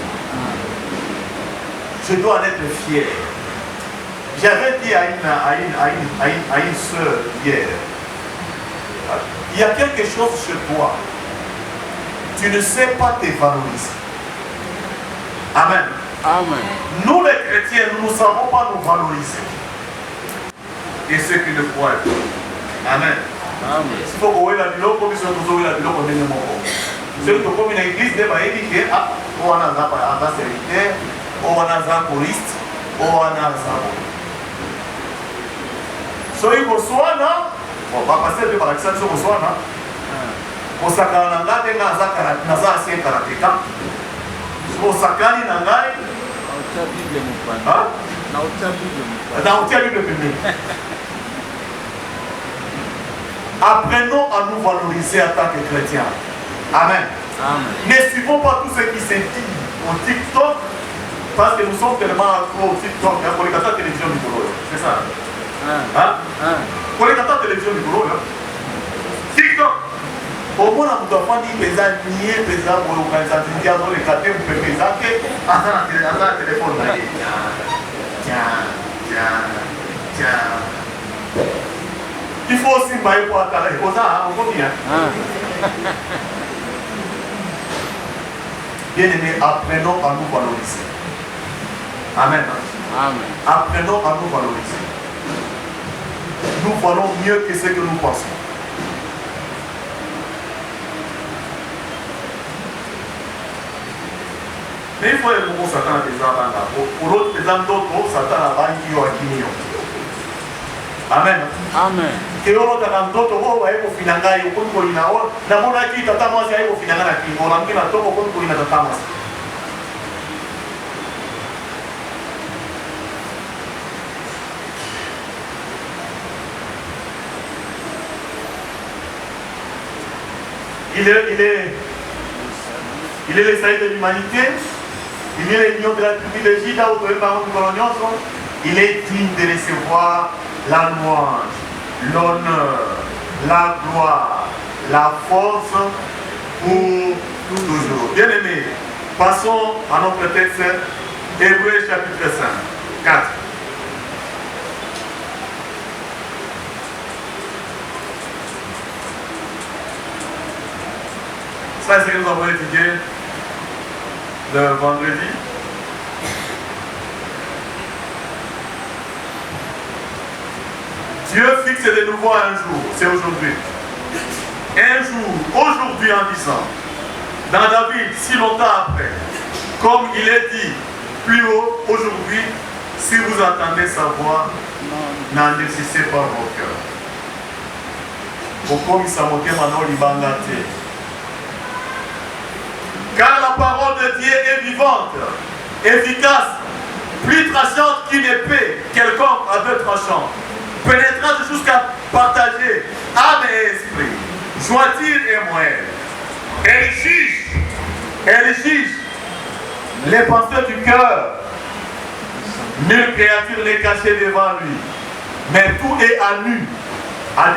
Je dois en être fier. J'avais dit à une soeur hier, il y a quelque chose chez toi. Tu ne sais pas te valoriser. Amen. Amen. Nous les chrétiens, nous ne savons pas nous valoriser. Et ceux qui le croient. Amen. Amen. Il faut que la biloko, puis surtout la biloko de mon ceux qui ont une église, ils disent que on a un serviteur, on a un choriste, on a un savon. So il faut soit là, on va passer de par exemple sur soit là. On s'accorde là, des nazar ancien karatéka. On s'accorde dans là. Apprenons à nous valoriser en tant que chrétiens. Amen. Amen. Ne suivons pas tout ce qui se dit au TikTok, parce que nous sommes tellement accros au TikTok. Pour les 4 télévisions du boulot, c'est ça. Pour les 4 télévisions du boulot, TikTok. Au moins, nous devons dire que les amis, les gens pour l'organisation, les gens les 4 pour les gens qui ont un téléphone. Tiens. Il faut aussi mailler pour atteindre. C'est ça, on comprend bien. Bien-aimés, apprenons à nous valoriser. Amen. Amen. Apprenons à nous valoriser. Nous valons mieux que ce que nous pensons. Mais il faut que nous Satan des gens pour l'autre des gens d'autres, Satan a banni ou akini. Amen. Amen. Que l'autre dans d'autres, oh, ouais, au final, il y a beaucoup de gens. Dans mon acquis, tata moi, c'est au final, on a mis la tombe au compte de tata moi. Il est le salut de l'humanité, il est l'union de la tribu de Juda, il est digne de recevoir la louange, l'honneur, la gloire, la force pour toujours. Bien aimés, passons à notre texte, Hébreux chapitre 5, 4. Ça, c'est ce que nous avons étudié le vendredi. Dieu fixe de nouveau un jour, c'est aujourd'hui. Un jour, aujourd'hui en disant, dans David, si longtemps après, comme il est dit plus haut, aujourd'hui, si vous entendez sa voix, n'endurcissez pas vos cœurs. Pourquoi il s'est moqué maintenant l'Ibangate? Car la parole de Dieu est vivante, efficace, plus tranchante qu'une épée quelconque à deux tranchants, pénétrante jusqu'à partager âme et esprit, jointure et moelle. Elle juge les pensées du cœur. Nulle créature n'est cachée devant lui, mais tout est à nu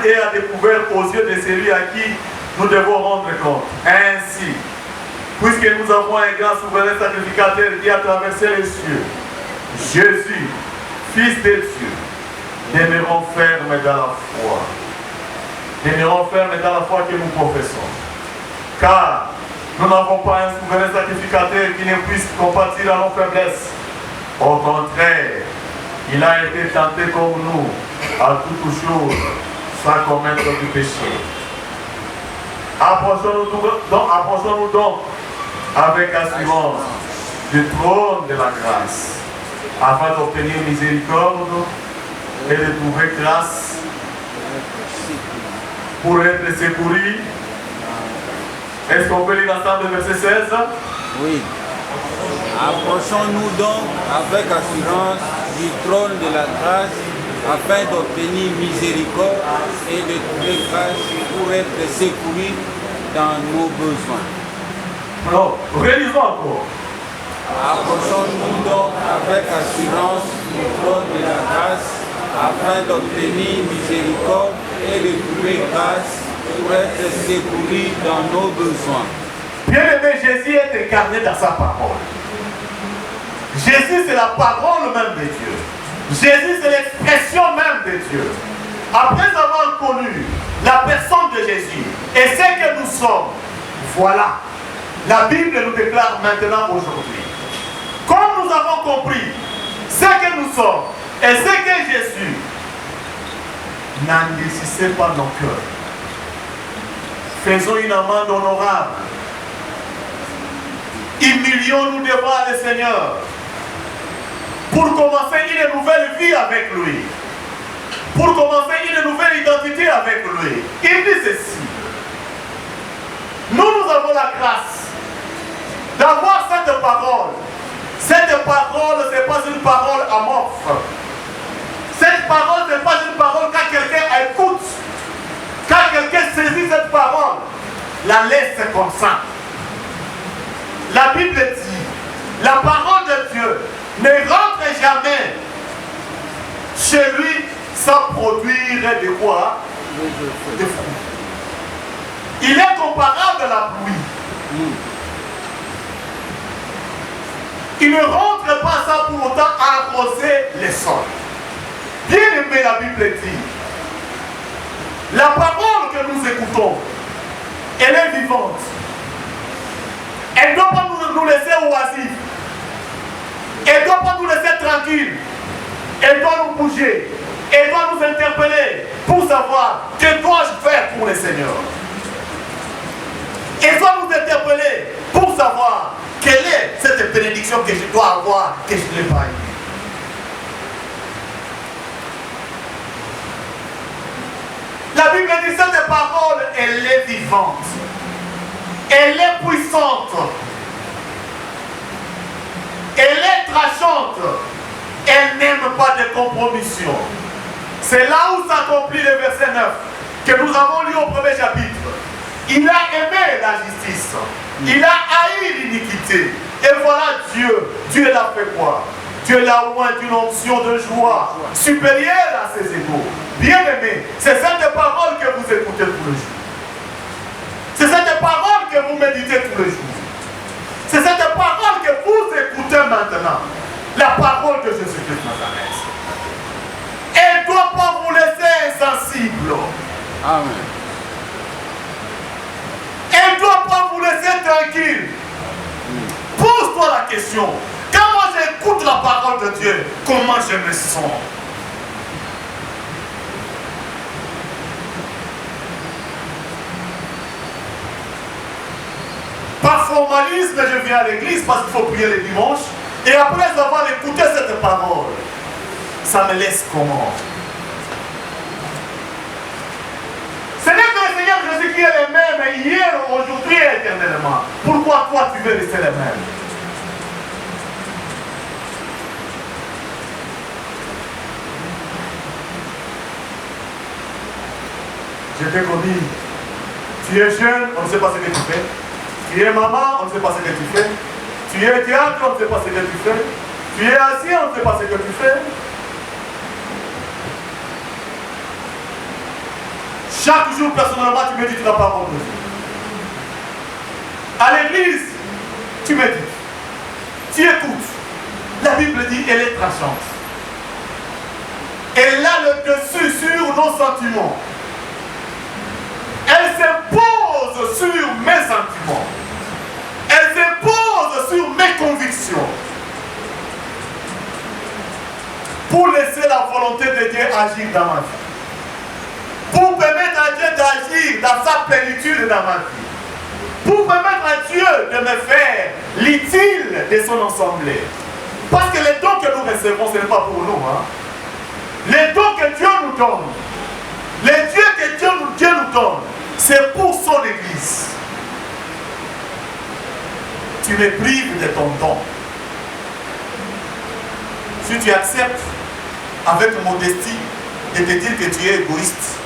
et à découvert aux yeux de celui à qui nous devons rendre compte. Ainsi, puisque nous avons un grand souverain sacrificateur qui a traversé les cieux, Jésus, Fils de Dieu, demeurons fermes dans la foi. Demeurons fermes dans la foi que nous professons. Car nous n'avons pas un souverain sacrificateur qui ne puisse compatir à nos faiblesses. Au contraire, il a été tenté comme nous à toutes choses, sans commettre du péché. Approchons-nous donc avec assurance du trône de la grâce, afin d'obtenir miséricorde et de trouver grâce pour être secouru. Est-ce qu'on peut lire ensemble le verset 16? Oui. Approchons-nous donc avec assurance du trône de la grâce afin d'obtenir miséricorde et de trouver grâce pour être secouru dans nos besoins. Alors, réalisons encore. Approchons-nous donc avec assurance du trône de la grâce afin d'obtenir miséricorde et de trouver grâce pour être secouru dans nos besoins. Bien-aimé, Jésus est incarné dans sa parole. Jésus, c'est la parole même de Dieu. Jésus, c'est l'expression même de Dieu. Après avoir connu la personne de Jésus et ce que nous sommes, voilà, la Bible nous déclare maintenant aujourd'hui. Comme nous avons compris ce que nous sommes et ce que Jésus, n'endurcissez pas nos cœurs. Faisons une amende honorable. Humilions-nous devant le Seigneur pour commencer une nouvelle vie avec lui, pour commencer une nouvelle identité avec lui. Il dit ceci: nous avons la grâce d'avoir cette parole. Cette parole, ce n'est pas une parole amorphe. Cette parole, ce n'est pas une parole quand quelqu'un écoute, quand quelqu'un saisit cette parole, la laisse comme ça. La Bible dit, la parole de Dieu ne rentre jamais chez lui sans produire de quoi? De fruits. Il est comparable à la pluie. Il ne rentre pas sans pour autant arroser les sols. Bien aimé, la Bible dit, la parole que nous écoutons, elle est vivante. Elle ne doit pas nous laisser oisifs. Elle ne doit pas nous laisser tranquilles. Elle doit nous bouger. Elle doit nous interpeller pour savoir que dois-je faire pour le Seigneur. Elle doit nous interpeller pour savoir quelle est cette bénédiction que je dois avoir, que je ne l'ai pas eue. La Bible dit cette parole, elle est vivante. Elle est puissante. Elle est tranchante. Elle n'aime pas de compromission. C'est là où s'accomplit le verset 9 que nous avons lu au premier chapitre. Il a aimé la justice. Il a haï l'iniquité. Et voilà Dieu. Dieu l'a fait quoi? Dieu l'a oint une onction de joie supérieure à ses égaux. Bien-aimés, c'est cette parole que vous écoutez tous les jours. C'est cette parole que vous méditez tous les jours. C'est cette parole que vous écoutez maintenant. La parole de Jésus-Christ de Nazareth. Elle ne doit pas vous laisser insensible. Amen. Elle ne doit pas vous laisser tranquille. Pose-toi la question. Quand moi j'écoute la parole de Dieu, comment je me sens? Par formalisme, je viens à l'église parce qu'il faut prier les dimanches. Et après avoir écouté cette parole, ça me laisse comment? Ce n'est que le Seigneur Jésus qui est le même hier, aujourd'hui et éternellement. Pourquoi toi tu veux rester le même? Je t'ai connu. Tu es jeune, on ne sait pas ce que tu fais. Tu es maman, on ne sait pas ce que tu fais. Tu es théâtre, on ne sait pas ce que tu fais. Tu es assis, on ne sait pas ce que tu fais. Chaque jour, personnellement, tu médites la parole de Dieu. À l'église, tu médites. Tu écoutes. La Bible dit, elle est tranchante. Elle a le dessus sur nos sentiments. Elle s'impose sur mes sentiments. Elle s'impose sur mes convictions. Pour laisser la volonté de Dieu agir dans ma vie. Pour permettre à Dieu d'agir dans sa plénitude dans ma vie. Pour permettre à Dieu de me faire l'utile de son assemblée. Parce que les dons que nous recevons, ce n'est pas pour nous. Hein. Les dons que Dieu nous donne, les dieux que Dieu nous donne, c'est pour son église. Tu me prives de ton don. Si tu acceptes avec modestie de te dire que tu es égoïste,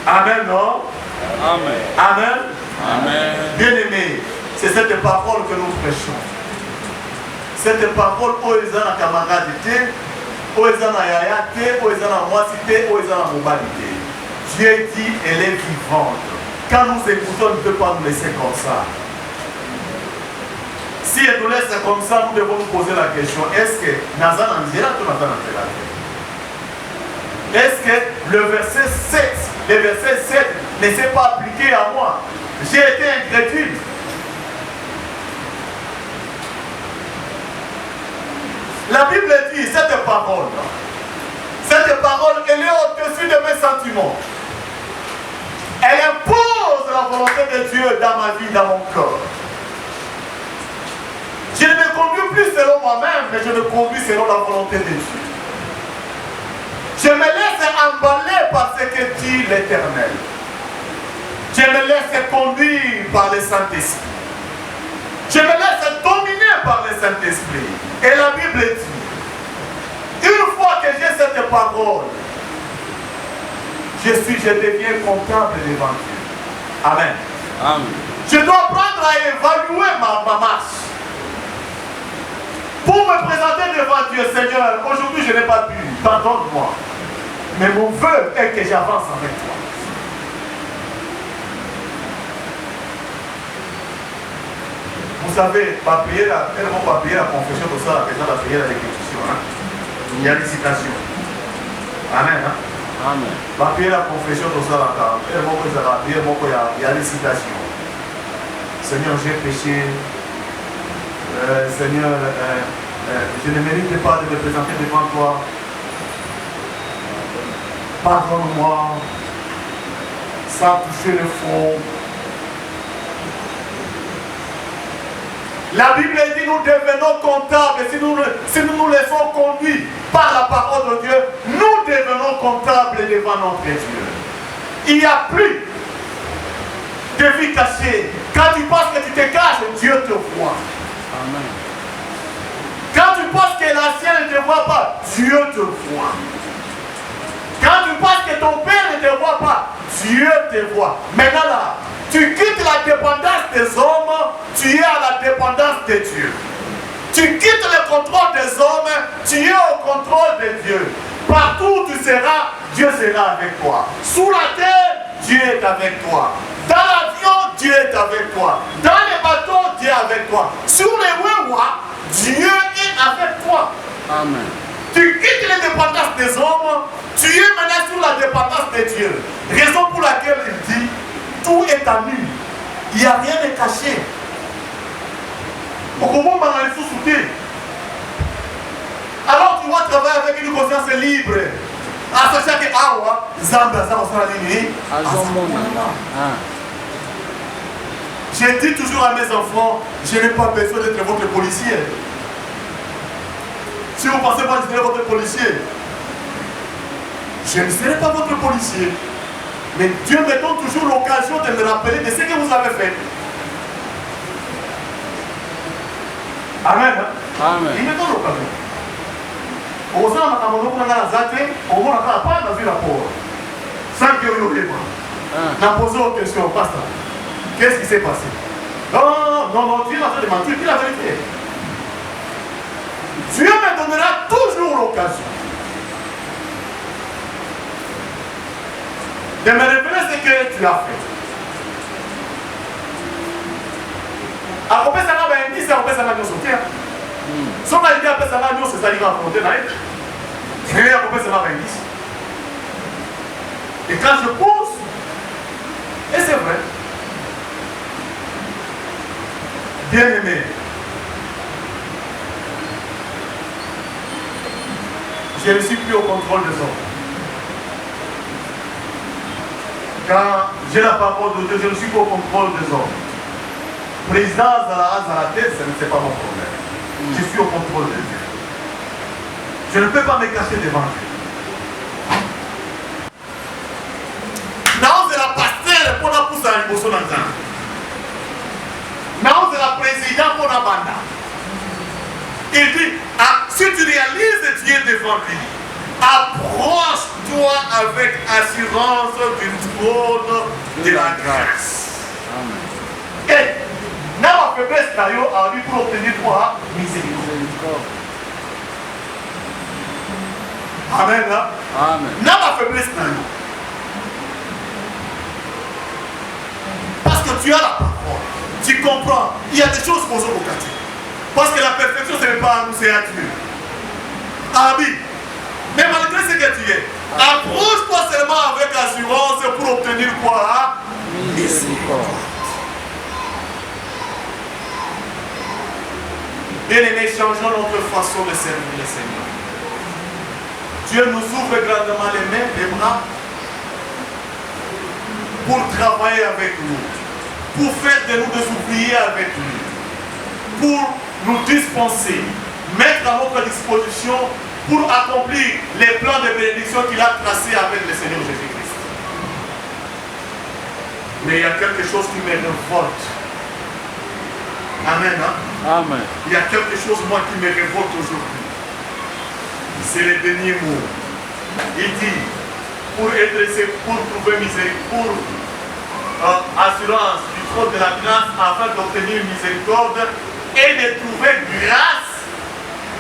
amen, non? Amen. Amen. Amen. Bien-aimés, c'est cette parole que nous prêchons. Cette parole, où ils ont la camarade, où ils ont la yaya, où ils ont la moissité, où ils ont la mobilité. Dieu dit, elle est vivante. Quand nous écoutons, on ne peut pas nous laisser comme ça. Si elle nous laisse comme ça, nous devons nous poser la question, est-ce que Nazan Anzira ou Nazan Anzira? Est-ce que le verset 7 ne s'est pas appliqué à moi? J'ai été incrédule. La Bible dit, cette parole, elle est au-dessus de mes sentiments. Elle impose la volonté de Dieu dans ma vie, dans mon cœur. Je ne me conduis plus selon moi-même, mais je me conduis selon la volonté de Dieu. Je me laisse emballer par ce que dit l'Éternel. Je me laisse conduire par le Saint-Esprit. Je me laisse dominer par le Saint-Esprit. Et la Bible dit, une fois que j'ai cette parole, je deviens comptable devant Dieu. Amen. Amen. Je dois apprendre à évaluer ma marche. Pour me présenter devant Dieu, Seigneur, aujourd'hui je n'ai pas pu, pardonne-moi. Mais mon vœu est que j'avance avec toi. Vous savez, pas payer la confession de ça, la personne va payer la réquisition. Hein? Il y a des citations. Amen. Hein? Amen. Papier la confession de ça là, et mon il y a des citations. Seigneur, j'ai péché. Seigneur, je ne mérite pas de me présenter devant toi. Pardonne-moi, sans toucher le fond. La Bible dit nous devenons comptables. Si nous nous laissons conduire par la parole de Dieu, nous devenons comptables devant notre Dieu. Il n'y a plus de vie cachée. Quand tu penses que tu te caches, Dieu te voit. Amen. Quand tu penses que l'ancien ne te voit pas, Dieu te voit. Quand tu penses que ton père ne te voit pas, Dieu te voit. Maintenant là, tu quittes la dépendance des hommes, tu es à la dépendance de Dieu. Tu quittes le contrôle des hommes, tu es au contrôle de Dieu. Partout où tu seras, Dieu sera avec toi. Sous la terre, Dieu est avec toi. Dans l'avion, Dieu est avec toi. Dans les bateaux, Dieu est avec toi. Sur les wewa, Dieu est avec toi. Amen. Tu quittes les dépendances des hommes, tu es maintenant sur la dépendance de Dieu. Raison pour laquelle il dit, tout est à nu. Il n'y a rien de caché. Alors tu vas travailler avec une conscience libre. À sachant que Awa, Zamba, je dis toujours à mes enfants, je n'ai pas besoin d'être votre policier. Si vous pensez pas que je serai votre policier, je ne serai pas votre policier. Mais Dieu me donne toujours l'occasion de me rappeler de ce que vous avez fait. Amen. Amen. Il me donne l'occasion. On s'en va à mon nom, on va pas dans une rapport. Sans que vous n'oubliez pas. N'a posé aucune question, pasteur. Qu'est-ce qui s'est passé? Non, tu es en train de mentir, dis la vérité. Dieu me donnera toujours l'occasion de me révéler ce que tu as fait. À combien ça va être dit, c'est à combien ça va nous sortir. Si on a dit à combien ça va nous, c'est ça qui va affronter là. Et à combien ça va être dit. Et quand je pose, et c'est vrai, bien aimé, je ne suis plus au contrôle des hommes. Quand j'ai la parole de Dieu, je ne suis pas au contrôle des hommes. Présidence à la tête, ce n'est pas mon problème. Je suis au contrôle de Dieu. Je ne peux pas me cacher devant Dieu. Nous, c'est la pasteur pour la pousser à l'émotion dans le Nous, c'est la présidente pour la bande. Il dit, si tu réalises Dieu devant lui, approche-toi avec assurance du trône de la grâce. Amen. Et dans la faiblesse, a lui pour obtenir quoi? Miséricorde. Amen. Amen. Dans la faiblesse, parce que tu as la parole, tu comprends, il y a des choses qu'on se regarde. Parce que la perfection, ce n'est pas à nous, c'est à Dieu. Amen. Mais malgré ce que tu es, approche-toi seulement avec assurance pour obtenir quoi? Miséricorde. Bien-aimés, changeons notre façon de servir le Seigneur. Dieu nous ouvre grandement les mains, les bras, pour travailler avec nous, pour faire de nous des ouvriers avec lui, pour nous dispenser, mettre à notre disposition pour accomplir les plans de bénédiction qu'il a tracés avec le Seigneur Jésus-Christ. Mais il y a quelque chose qui me révolte. Amen. Amen. Il y a quelque chose, moi, qui me révolte aujourd'hui. C'est le dernier mot. Il dit, pour trouver miséricorde, pour assurance du trône de la grâce, afin d'obtenir miséricorde et de trouver grâce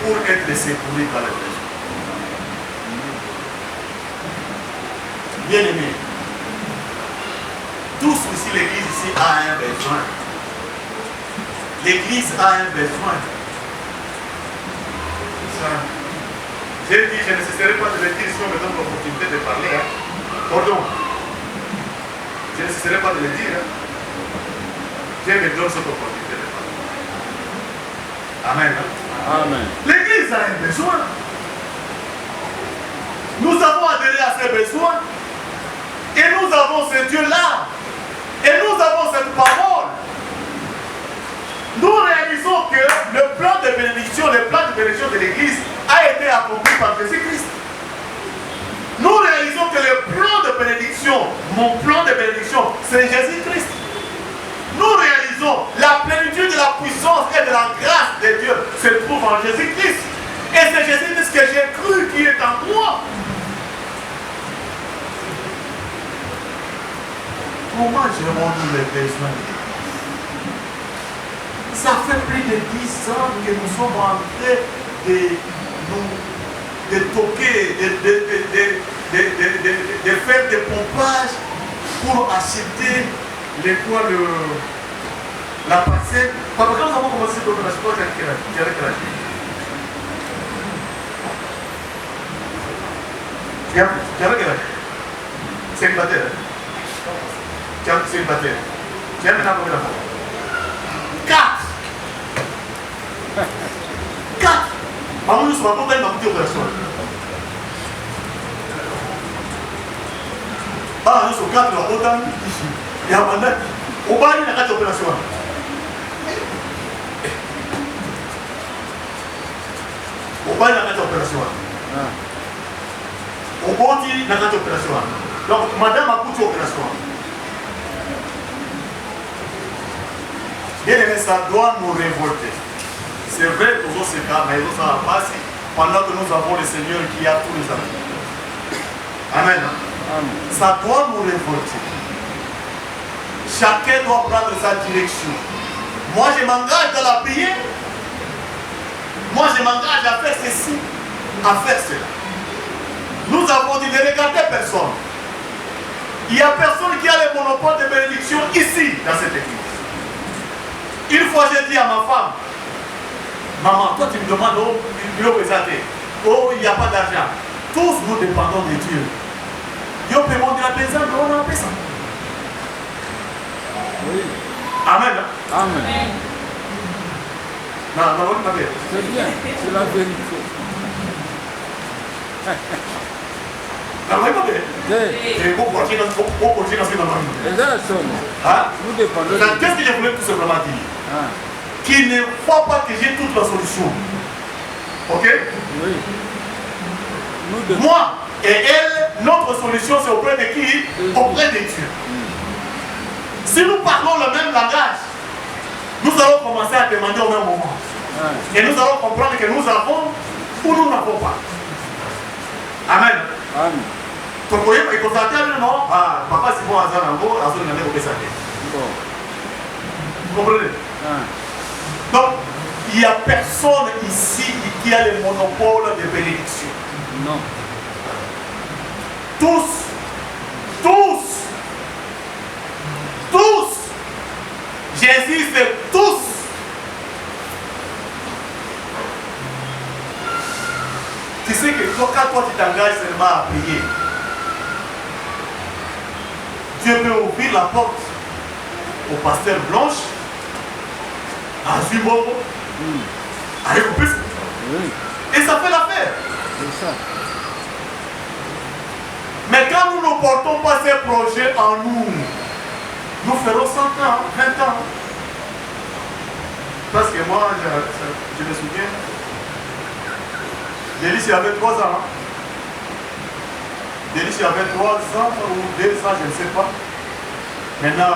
pour être secouru dans les besoins. Bien aimé, tous ici, l'église ici a un besoin. L'église a un besoin. J'ai dit, je ne cesserai pas de le dire si on me donne l'opportunité de parler. Hein. Pardon. Je ne cesserai pas de le dire. Hein. Dieu me donne cette opportunité de parler. Amen. Hein. Amen. L'Église a un besoin. Nous avons adhéré à ses besoins. Et nous avons ce Dieu-là. Et nous avons cette parole. Nous réalisons que le plan de bénédiction de l'Église a été accompli par Jésus-Christ. Nous réalisons que le plan de bénédiction, mon plan de bénédiction, c'est Jésus-Christ. Nous réalisons la plénitude de la puissance et de la grâce de Dieu se trouve en Jésus-Christ. Et c'est Jésus-Christ que j'ai cru qui est en moi. Comment gérons-nous les besoins? Ça fait plus de 10 ans que nous sommes en train de toquer, de faire des pompages pour acheter la parcelle. Quand nous avons commencé à donner la chose, tu avais quel âge? Tu avais quel âge? Célibataire. Tu es célibataire. Tu as maintenant combien d'enfants? 4. Maman, nous sommes en train de faire une opération. Ah, nous sommes 4 dans l'automne. Il y a un mandat. Au bas, il y a 4 opérations. Au bas, il y a 4 opérations. Au bas, il y a 4 opérations. Donc, madame a beaucoup d'opérations. Bien aimé, ça doit nous révolter. C'est vrai que nous sommes cas, mais nous sommes passés pendant que nous avons le Seigneur qui a tous les amis. Amen. Amen. Ça doit nous révolter. Chacun doit prendre sa direction. Moi, je m'engage dans la prière. Moi, je m'engage à faire ceci, à faire cela. Nous avons dit de regarder personne. Il n'y a personne qui a le monopole de bénédiction ici, dans cette église. Une fois, j'ai dit à ma femme, maman, toi tu me demandes au bureau présenté, oh, il n'y a pas d'argent. Tous nous dépendons de Dieu. Dieu peut monter la présence, on a fait ça. Oui. Amen. Amen. Non, pas bien. C'est bien, c'est la vérité. Non, pas bien. C'est Et beaucoup continuer dans le exactement. Nous dépendons. Qu'est-ce que je voulais tout simplement dire? Qu'il ne faut pas que j'ai toute la solution. Ok? Oui. Moi et elle, notre solution c'est auprès de qui? Auprès de Dieu. Si nous parlons le même langage, nous allons commencer à demander au même moment. Et nous allons comprendre que nous avons ou nous n'avons pas. Amen. Amen. Donc, vous voyez, il faut s'attendre, non? Ah, papa, c'est bon, Azan, en gros, Azan, il n'a pas ça. Vous comprenez? Donc, il n'y a personne ici qui a le monopole de bénédiction. Non. Tous, j'insiste, tous. Tu sais que quand toi tu t'engages seulement à prier, Dieu peut ouvrir la porte au pasteur Blanche, à Zubobo, à Récompense. Et ça fait l'affaire. C'est ça. Mais quand nous ne portons pas ces projets en nous, nous ferons 100 ans, 20 ans. Parce que moi, je me souviens, Délice avait 3 ans. Délice avait 3 ans ou 2 ans, je ne sais pas. Maintenant,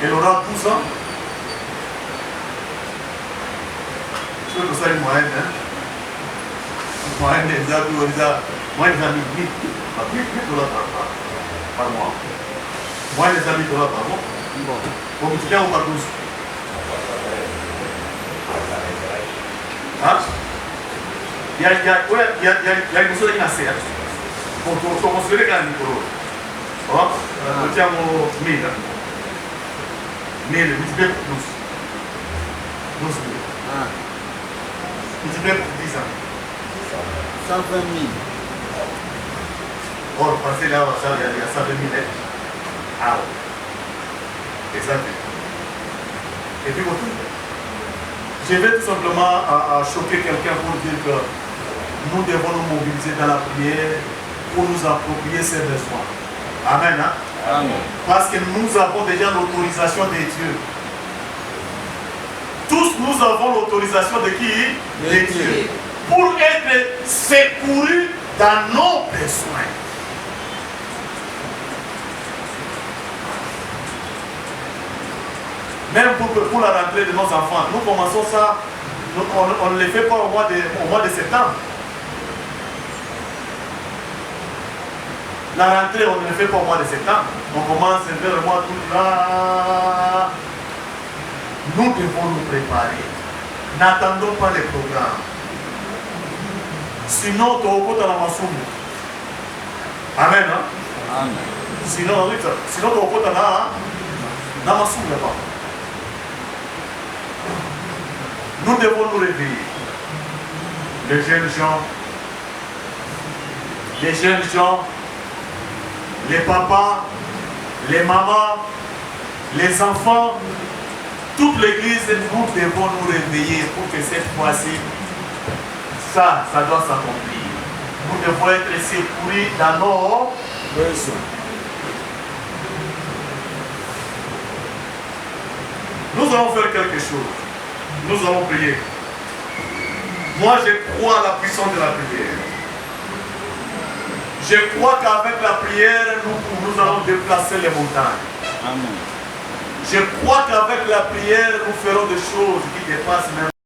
elle aura 12 ans. Je veux que ça une moyenne. Moyenne des amis, 1000 $, par mois. Moyenne des amis, $, par mois. Bon, tu viens ou par 12? Hein? Il y a une chose qui est assez. Pour construire les gars, nous tiens 1000. 1000, multiplié pour 12. 12 000. Multiplié pour 10 ans. 120 000. Oh, parce que là, il y a 120 000. Ah ouais. Exact. Et puis, je vais tout simplement à choquer quelqu'un pour dire que nous devons nous mobiliser dans la prière pour nous approprier ces besoins. Amen. Hein? Amen. Parce que nous avons déjà l'autorisation de Dieu. Tous nous avons l'autorisation de qui? De Dieu. Pour être secourus dans nos besoins. Même pour la rentrée de nos enfants, nous commençons ça, on ne le fait pas au mois de septembre. La rentrée, on ne le fait pas au mois de septembre. On commence vers le mois d'août là. Nous devons nous préparer. N'attendons pas les programmes. Sinon, tu vas à la masoumou. Amen. Hein? Amen. Sinon, tu vas à la masoumou là-bas. Nous devons nous réveiller. Les jeunes gens, les papas, les mamans, les enfants, toute l'église, nous devons nous réveiller pour que cette fois-ci, ça doit s'accomplir. Nous devons être secourus dans nos besoins. Nous allons faire quelque chose. Nous allons prier. Moi, je crois à la puissance de la prière. Je crois qu'avec la prière, nous allons déplacer les montagnes. Amen. Je crois qu'avec la prière, nous ferons des choses qui dépassent même